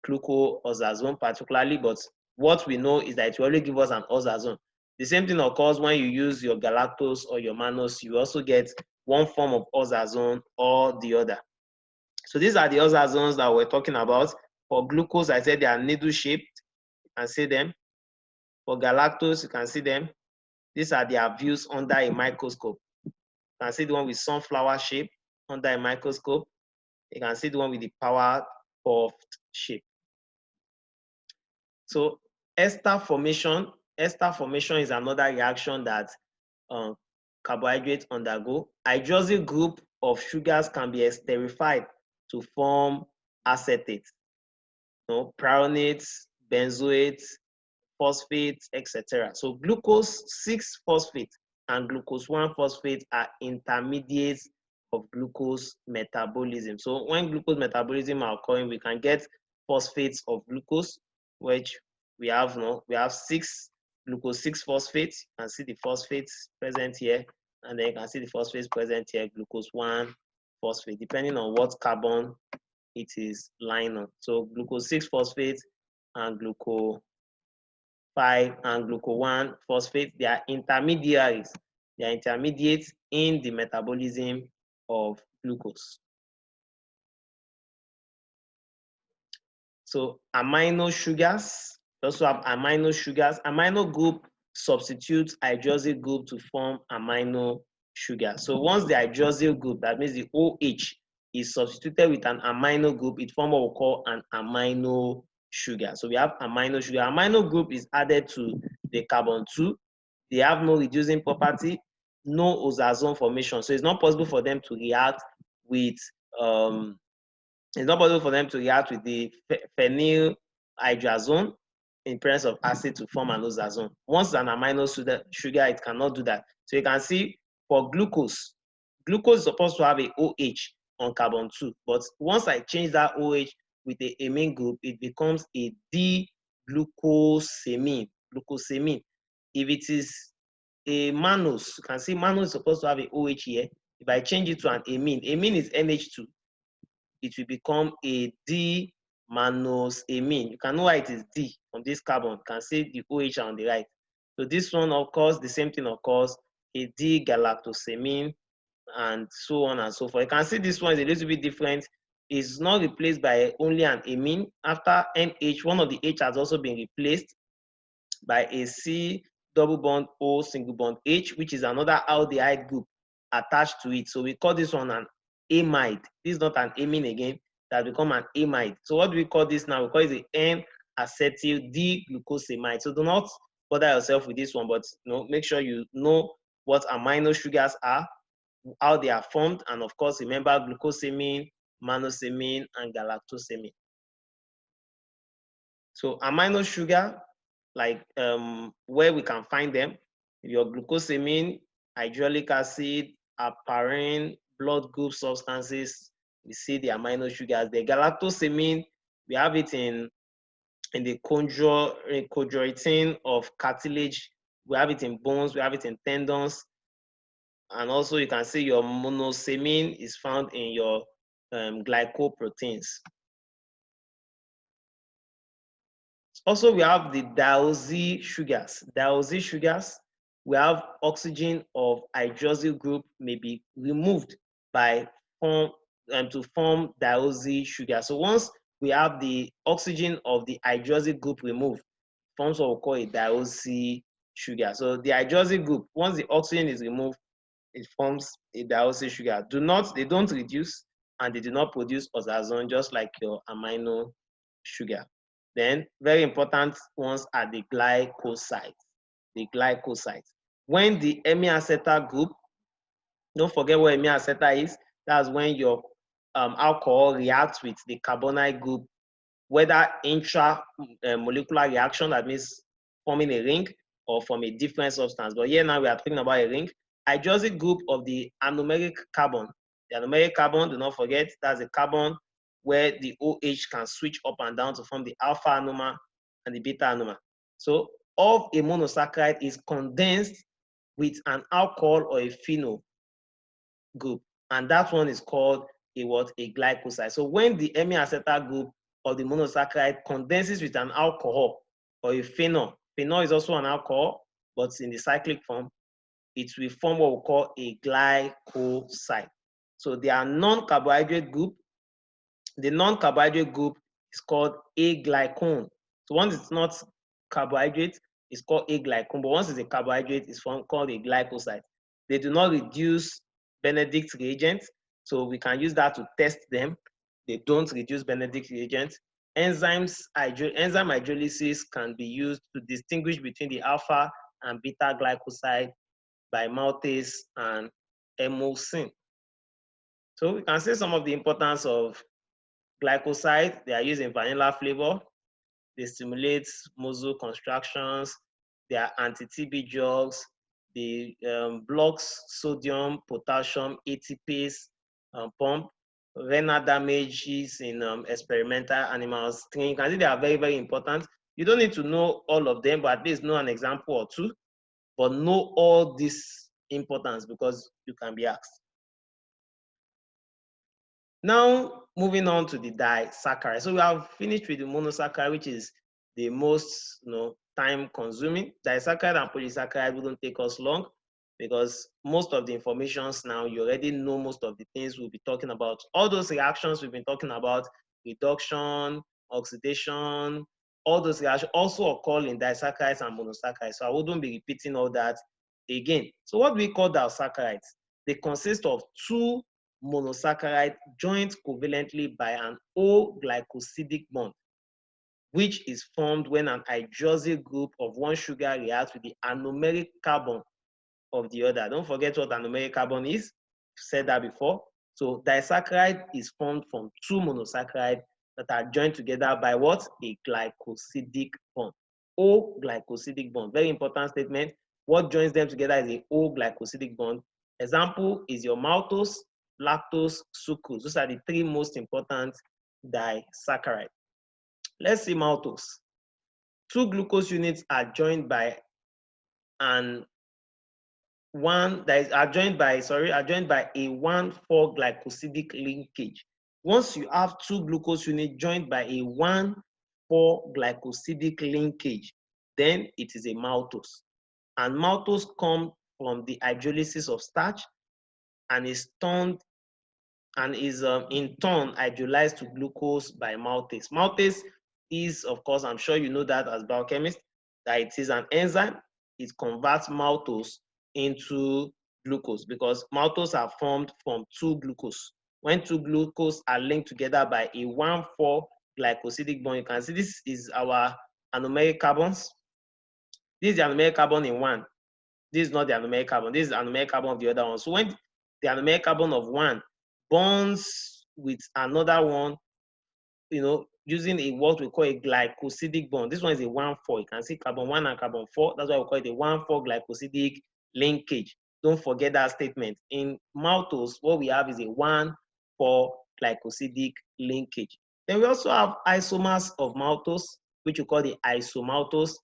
A: glucooxazone particularly, but what we know is that it will only give us an oxazone. The same thing occurs when you use your galactose or your mannose. You also get one form of oxazone or the other. So these are the oxazones that we're talking about. For glucose, I said they are needle-shaped. You can see them. For galactose, you can see them. These are their views under a microscope. You can see the one with sunflower shape under a microscope. You can see the one with the power puffed shape. So ester formation is another reaction that carbohydrates undergo. Hydroxyl group of sugars can be esterified to form acetates, prionates, benzoates, phosphates, etc. So glucose 6-phosphate and glucose 1-phosphate are intermediates of glucose metabolism. So when glucose metabolism are occurring, we can get phosphates of glucose, which we have glucose 6-phosphate. You can see the phosphates present here, and then you can see the phosphates present here, glucose 1-phosphate, depending on what carbon it is lying on. So glucose 6-phosphate and glucose 5 and glucose 1-phosphate, they are intermediaries. They are intermediates in the metabolism of glucose. So amino sugars, also have amino sugars. Amino group substitutes hydroxyl group to form amino sugar. So once the hydroxyl group, that means the OH, is substituted with an amino group, it forms what we call an amino sugar. So we have amino sugar. Amino group is added to the carbon 2. They have no reducing property, no oxazone formation. So it's not possible for them to react with the phenylhydrazone. in presence of acid to form an oxazone. Once it's an amino sugar, it cannot do that. So you can see for glucose, glucose is supposed to have a OH on carbon 2, but once I change that OH with the amine group, it becomes a D-glucosamine. Glucosamine. If it is a mannose, you can see mannose is supposed to have a OH here. If I change it to an amine, amine is NH2, it will become a D-mannose-amine. You can know why it is D from this carbon. You can see the OH on the right. So this one occurs, the same thing occurs, a D-galactosamine, and so on and so forth. You can see this one is a little bit different. It's not replaced by only an amine. After NH, one of the H has also been replaced by a C double bond O single bond H, which is another aldehyde group attached to it. So we call this one an amide. This is not an amine again, that become an amide. So what do we call this now? We call it the N-acetyl D-glucosamide. So do not bother yourself with this one, but make sure you know what amino sugars are, how they are formed, and of course remember glucosamine, mannosamine, and galactosamine. So amino sugar, like where we can find them, your glucosamine, hydraulic acid, heparin, blood group substances, we see the amino sugars. The galactosamine, we have it in the chondroitin of cartilage, we have it in bones, we have it in tendons, and also you can see your monosamine is found in your glycoproteins. Also, we have the diazoxy sugars. Diazoxy sugars, we have oxygen of hydroxyl group may be removed by to form diazoxy sugar. So once we have the oxygen of the hydroxyl group removed, forms what we call a diazoxy sugar. So the hydroxyl group, once the oxygen is removed, it forms a diazoxy sugar. They don't reduce, and they do not produce oxazone, just like your amino sugar. Then very important ones are the glycosides. The glycosides. When the hemiacetal group, don't forget what hemiacetal is. That's when your alcohol reacts with the carbonyl group, whether intramolecular reaction, that means forming a ring, or from a different substance. But here now we are talking about a ring. Hydroxyl group of the anomeric carbon. The anomeric carbon, do not forget, that's the carbon where the OH can switch up and down to form the alpha anomer and the beta anomer. So of a monosaccharide is condensed with an alcohol or a phenol group, and that one is called a what? A glycoside. So when the hemiacetal group of the monosaccharide condenses with an alcohol or a phenol is also an alcohol, but in the cyclic form, it will form what we call a glycoside. So they are non-carbohydrate group. The non-carbohydrate group is called aglycone. So once it's not carbohydrate, it's called aglycone. But once it's a carbohydrate, it's called a glycoside. They do not reduce Benedict reagents, so we can use that to test them. They don't reduce Benedict reagents. Enzyme hydrolysis can be used to distinguish between the alpha and beta glycoside by maltase and emulsin. So we can see some of the importance of glycoside. They are used in vanilla flavor. They stimulate muscle contractions. They are anti-TB drugs. They blocks sodium, potassium, ATPase pump, renal damages in experimental animals. You can see they are very, very important. You don't need to know all of them, but at least know an example or two. But know all this importance because you can be asked. Now, moving on to the disaccharide. So we have finished with the monosaccharide, which is the most time consuming. Disaccharide and polysaccharide wouldn't take us long because most of the informations now, you already know most of the things we'll be talking about. All those reactions we've been talking about, reduction, oxidation, all those reactions also occur in disaccharides and monosaccharides. So I wouldn't be repeating all that again. So what do we call disaccharides? They consist of two monosaccharide joined covalently by an O-glycosidic bond, which is formed when an hydroxyl group of one sugar reacts with the anomeric carbon of the other. Don't forget what anomeric carbon is. I've said that before. So disaccharide is formed from two monosaccharides that are joined together by what? A glycosidic bond. O glycosidic bond. Very important statement. What joins them together is a O glycosidic bond. Example is your maltose, lactose, sucrose. Those are the three most important disaccharides. Let's see maltose. Two glucose units are joined by a 1,4 glycosidic linkage. Once you have two glucose units joined by a 1,4 glycosidic linkage, then it is a maltose. And maltose comes from the hydrolysis of starch and is in turn hydrolyzed to glucose by maltase. Maltase is, of course, I'm sure you know that as biochemists, that it is an enzyme. It converts maltose into glucose because maltose are formed from two glucose. When two glucose are linked together by a 1,4 glycosidic bond, you can see this is our anomeric carbons. This is the anomeric carbon in one. This is not the anomeric carbon. This is the anomeric carbon of the other one. So when the anomeric carbon of one bonds with another one, using what we call a glycosidic bond. This one is a 1,4. You can see carbon 1 and carbon 4. That's why we call it a 1,4 glycosidic linkage. Don't forget that statement. In maltose, what we have is a 1,4 glycosidic linkage. Then we also have isomers of maltose, which we call the isomaltose.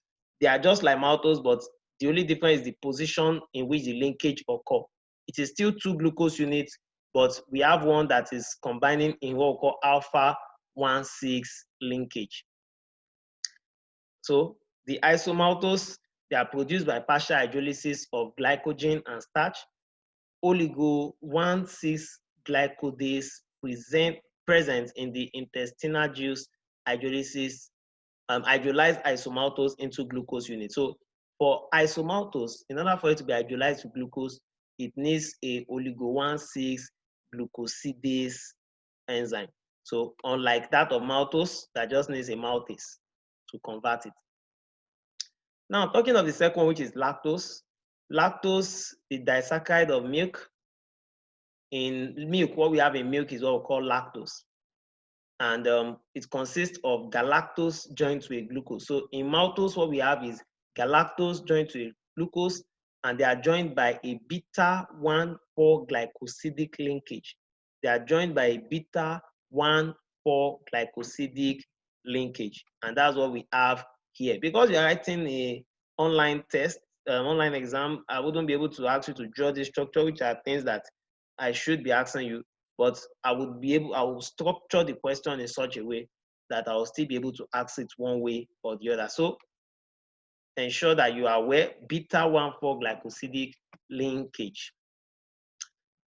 A: They are just like maltose, but the only difference is the position in which the linkage occur. It is still two glucose units, but we have one that is combining in what we call alpha 1,6 linkage. So the isomaltose, they are produced by partial hydrolysis of glycogen and starch. Oligo 1,6 glycodase present in the intestinal juice hydrolyze isomaltose into glucose unit. So for isomaltose, in order for it to be hydrolyzed to glucose, it needs a oligo 1,6 glucosidase enzyme. So unlike that of maltose, that just needs a maltase to convert it. Now, talking of the second one, which is lactose. Lactose, the disaccharide of milk. In milk, what we have in milk is what we call lactose. And it consists of galactose joined to a glucose. So in maltose, what we have is galactose joined to a glucose, and they are joined by a beta 1,4 glycosidic linkage. They are joined by a beta 1,4 glycosidic linkage, and that's what we have here. Because you're writing a online test, online exam, I wouldn't be able to ask you to draw this structure, which are things that I should be asking you, but I will structure the question in such a way that I will still be able to ask it one way or the other. So ensure that you are aware, beta 1,4 glycosidic linkage.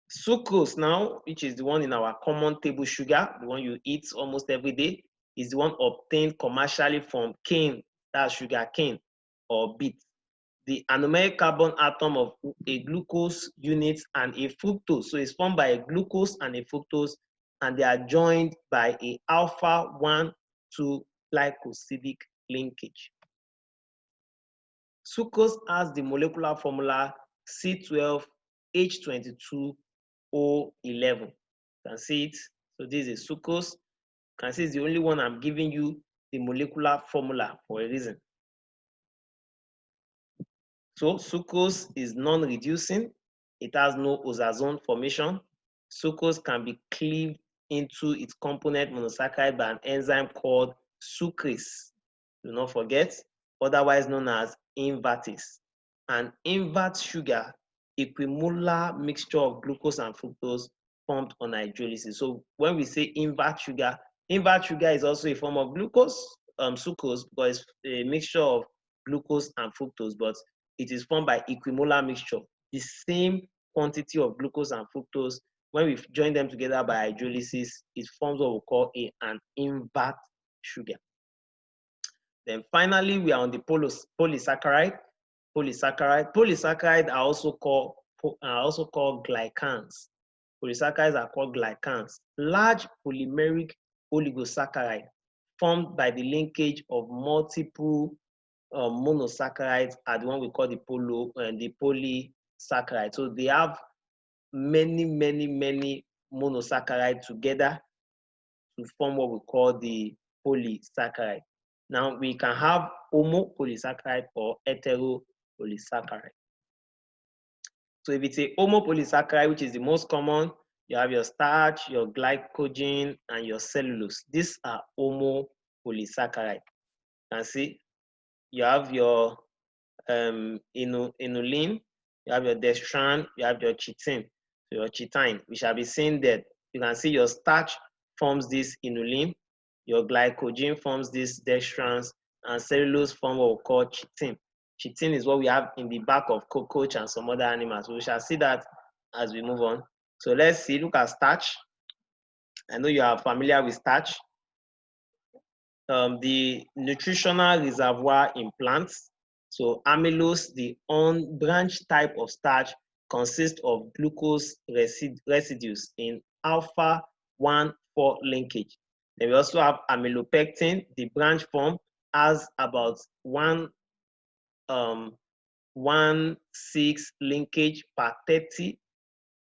A: Sucrose now, which is the one in our common table sugar, the one you eat almost every day, is the one obtained commercially from cane, that's sugar cane or beet. The anomeric carbon atom of a glucose unit and a fructose. So it's formed by a glucose and a fructose, and they are joined by a alpha 1,2 glycosidic linkage. Sucrose has the molecular formula C12H22O11. You can see it. So this is sucrose. You can see it's the only one I'm giving you the molecular formula for a reason. So sucrose is non-reducing. It has no oxazone formation. Sucrose can be cleaved into its component monosaccharide by an enzyme called sucrase. Do not forget, otherwise known as invertase. An invert sugar, equimolar mixture of glucose and fructose formed on hydrolysis. So when we say invert sugar is also a form of glucose, sucrose, because it's a mixture of glucose and fructose, but it is formed by equimolar mixture. The same quantity of glucose and fructose, when we join them together by hydrolysis, it forms what we call an invert sugar. Then finally, we are on the polysaccharide. Polysaccharides are also called glycans. Polysaccharides are called glycans. Large polymeric oligosaccharide formed by the linkage of multiple monosaccharides are the one we call the polysaccharide. So they have many monosaccharides together to form what we call the polysaccharide. Now we can have homopolysaccharide or heteropolysaccharide. So if it's a homopolysaccharide, which is the most common, you have your starch, your glycogen, and your cellulose. These are homopolysaccharide. You can see you have your inulin, you have your dextran, you have your chitin. So your chitin, we shall be seeing that you can see your starch forms this inulin, your glycogen forms this dextrans, and cellulose form what we call chitin. Chitin is what we have in the back of cockroach and some other animals. We shall see that as we move on. So let's see, look at starch. I know you are familiar with starch. The nutritional reservoir in plants. So amylose, the unbranched type of starch, consists of glucose residues in alpha 1,4 linkage. Then we also have amylopectin. The branch form has about 1,6 linkage per 30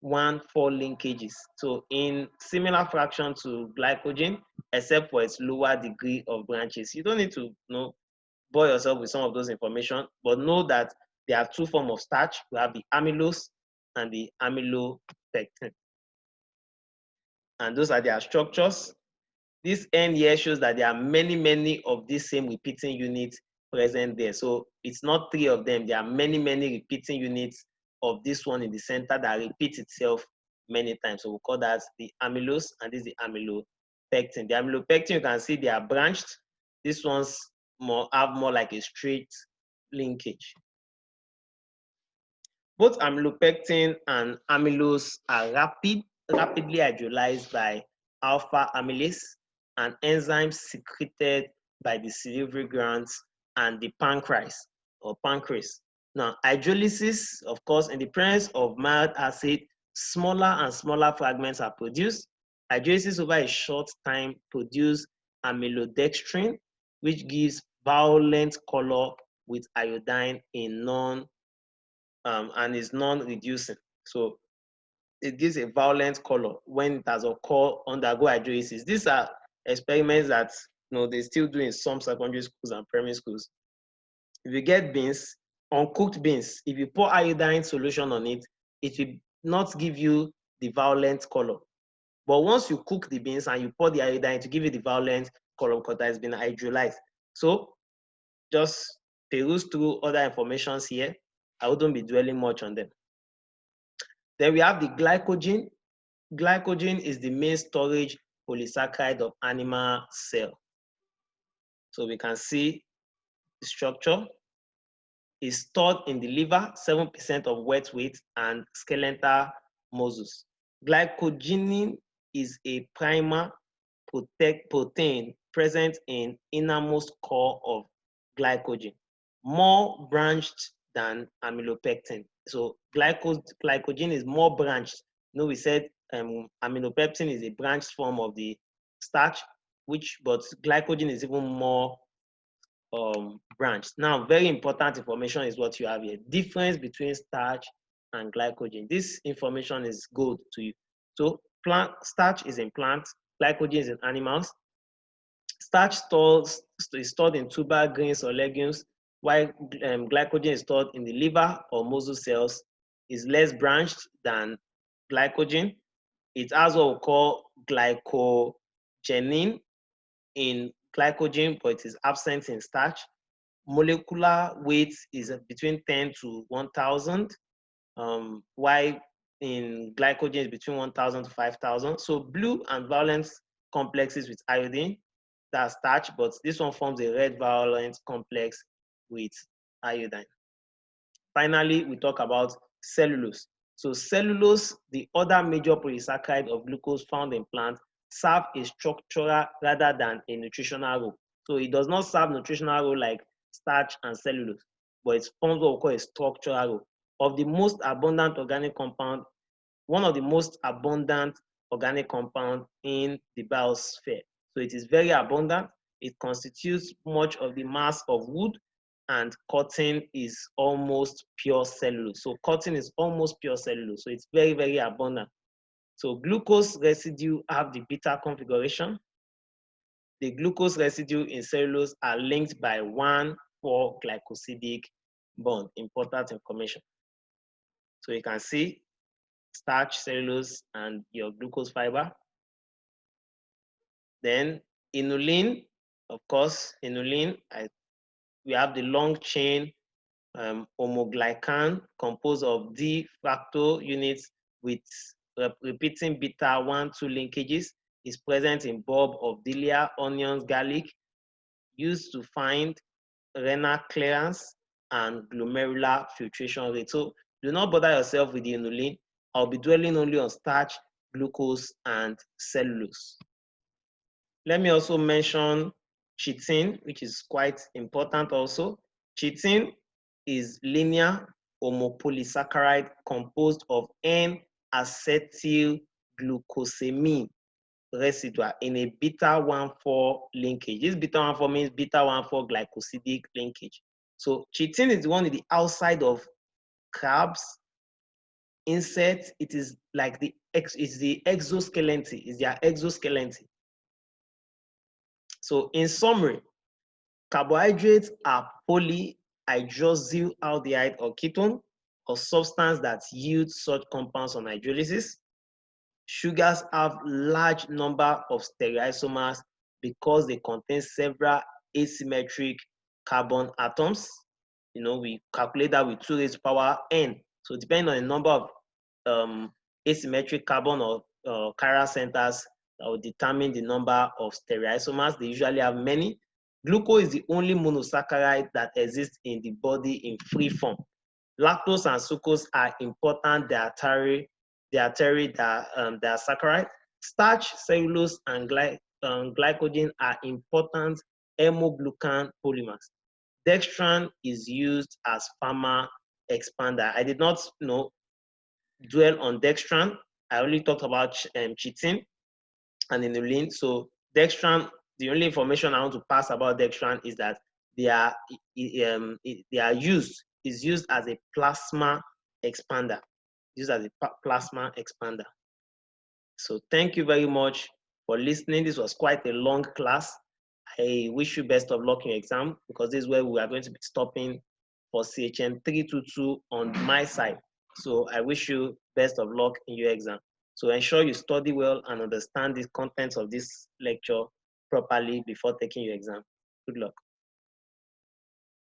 A: 1,4 linkages. So in similar fraction to glycogen, except for its lower degree of branches. You don't need to bore yourself with some of those information, but know that there are two forms of starch. We have the amylose and the amylopectin. And those are their structures. This N here shows that there are many of these same repeating units present there. So it's not three of them. There are many repeating units of this one in the center that repeats itself many times. So we'll call that the amylose, and this is the amylopectin. The amylopectin, you can see they are branched. These ones have more like a straight linkage. Both amylopectin and amylose are rapidly hydrolyzed by alpha amylase, an enzyme secreted by the salivary glands and the pancreas. Now, hydrolysis, of course, in the presence of mild acid, smaller and smaller fragments are produced. Hydrolysis over a short time produces amylodextrin, which gives violent color with iodine in and is non-reducing. So it gives a violent color when it has undergo hydrolysis. These are experiments that they still do in some secondary schools and primary schools. If you get beans, uncooked beans, if you pour iodine solution on it, it will not give you the violent color. But once you cook the beans and you pour the iodine to give you the violent color because it has been hydrolyzed. So just peruse through other informations here. I wouldn't be dwelling much on them. Then we have the glycogen. Glycogen is the main storage polysaccharide of animal cell. So we can see the structure is stored in the liver, 7% of wet weight, and skeletal muscles. Glycogen is a primer protein present in innermost core of glycogen, more branched than amylopectin. So glycogen is more branched. We said amylopectin is a branched form of the starch, but glycogen is even more branched. Now, very important information is what you have here. Difference between starch and glycogen. This information is gold to you. So starch is in plants, glycogen is in animals. Starch is stored in tuber, grains, or legumes, while glycogen is stored in the liver or muscle cells. Is less branched than glycogen. It has what we call glycogenin in glycogen, but it is absent in starch. Molecular weight is between 10 to 1,000, while in glycogen is between 1,000 to 5,000. So blue and violet complexes with iodine, that's starch, but this one forms a red violet complex with iodine. Finally, we talk about cellulose. So cellulose, the other major polysaccharide of glucose found in plants, serve a structural rather than a nutritional role. So it does not serve nutritional role like starch and cellulose, but it forms what we call a structural role. Of the most abundant organic compound, one of the most abundant organic compound in the biosphere. So it is very abundant. It constitutes much of the mass of wood, and cotton is almost pure cellulose. So cotton is almost pure cellulose. So it's very abundant. So glucose residue have the beta configuration. the glucose residue in cellulose are linked by 1,4-glycosidic bond. Important information. So you can see starch, cellulose, and your glucose fiber. Then inulin, of course, inulin, we have the long chain homoglycan composed of D fractal units with repeating beta 1,2 linkages, is present in bulb of dahlia, onions, garlic, used to find renal clearance and glomerular filtration rate. So do not bother yourself with the inulin. I'll be dwelling only on starch, glucose, and cellulose. Let me also mention chitin, which is quite important also. Chitin is linear homopolysaccharide composed of N-acetylglucosamine residue in a beta 1,4 linkage. This beta 1,4 means beta 1,4 glycosidic linkage. So chitin is the one in the outside of crabs, insects. It is like the exoskeleton. It's their exoskeleton. So in summary, carbohydrates are polyhydroxyaldehyde or ketone or substance that yield such compounds on hydrolysis. Sugars have large number of stereoisomers because they contain several asymmetric carbon atoms. You know, we calculate that with 2 raised to power n. So depending on the number of asymmetric carbon or chiral centers, that will determine the number of stereoisomers. They usually have many. Glucose is the only monosaccharide that exists in the body in free form. Lactose and sucrose are important dietary disaccharide. Starch, cellulose, and glycogen are important hemoglucan polymers. Dextran is used as pharma expander. I did not dwell on dextran. I only talked about chitin and inulin. So dextran, the only information I want to pass about dextran is that they are used as a plasma expander. Used as a plasma expander. So thank you very much for listening. This was quite a long class. I wish you best of luck in your exam because this is where we are going to be stopping for CHM 322 on my side. So I wish you best of luck in your exam. So ensure you study well and understand the contents of this lecture properly before taking your exam. Good luck.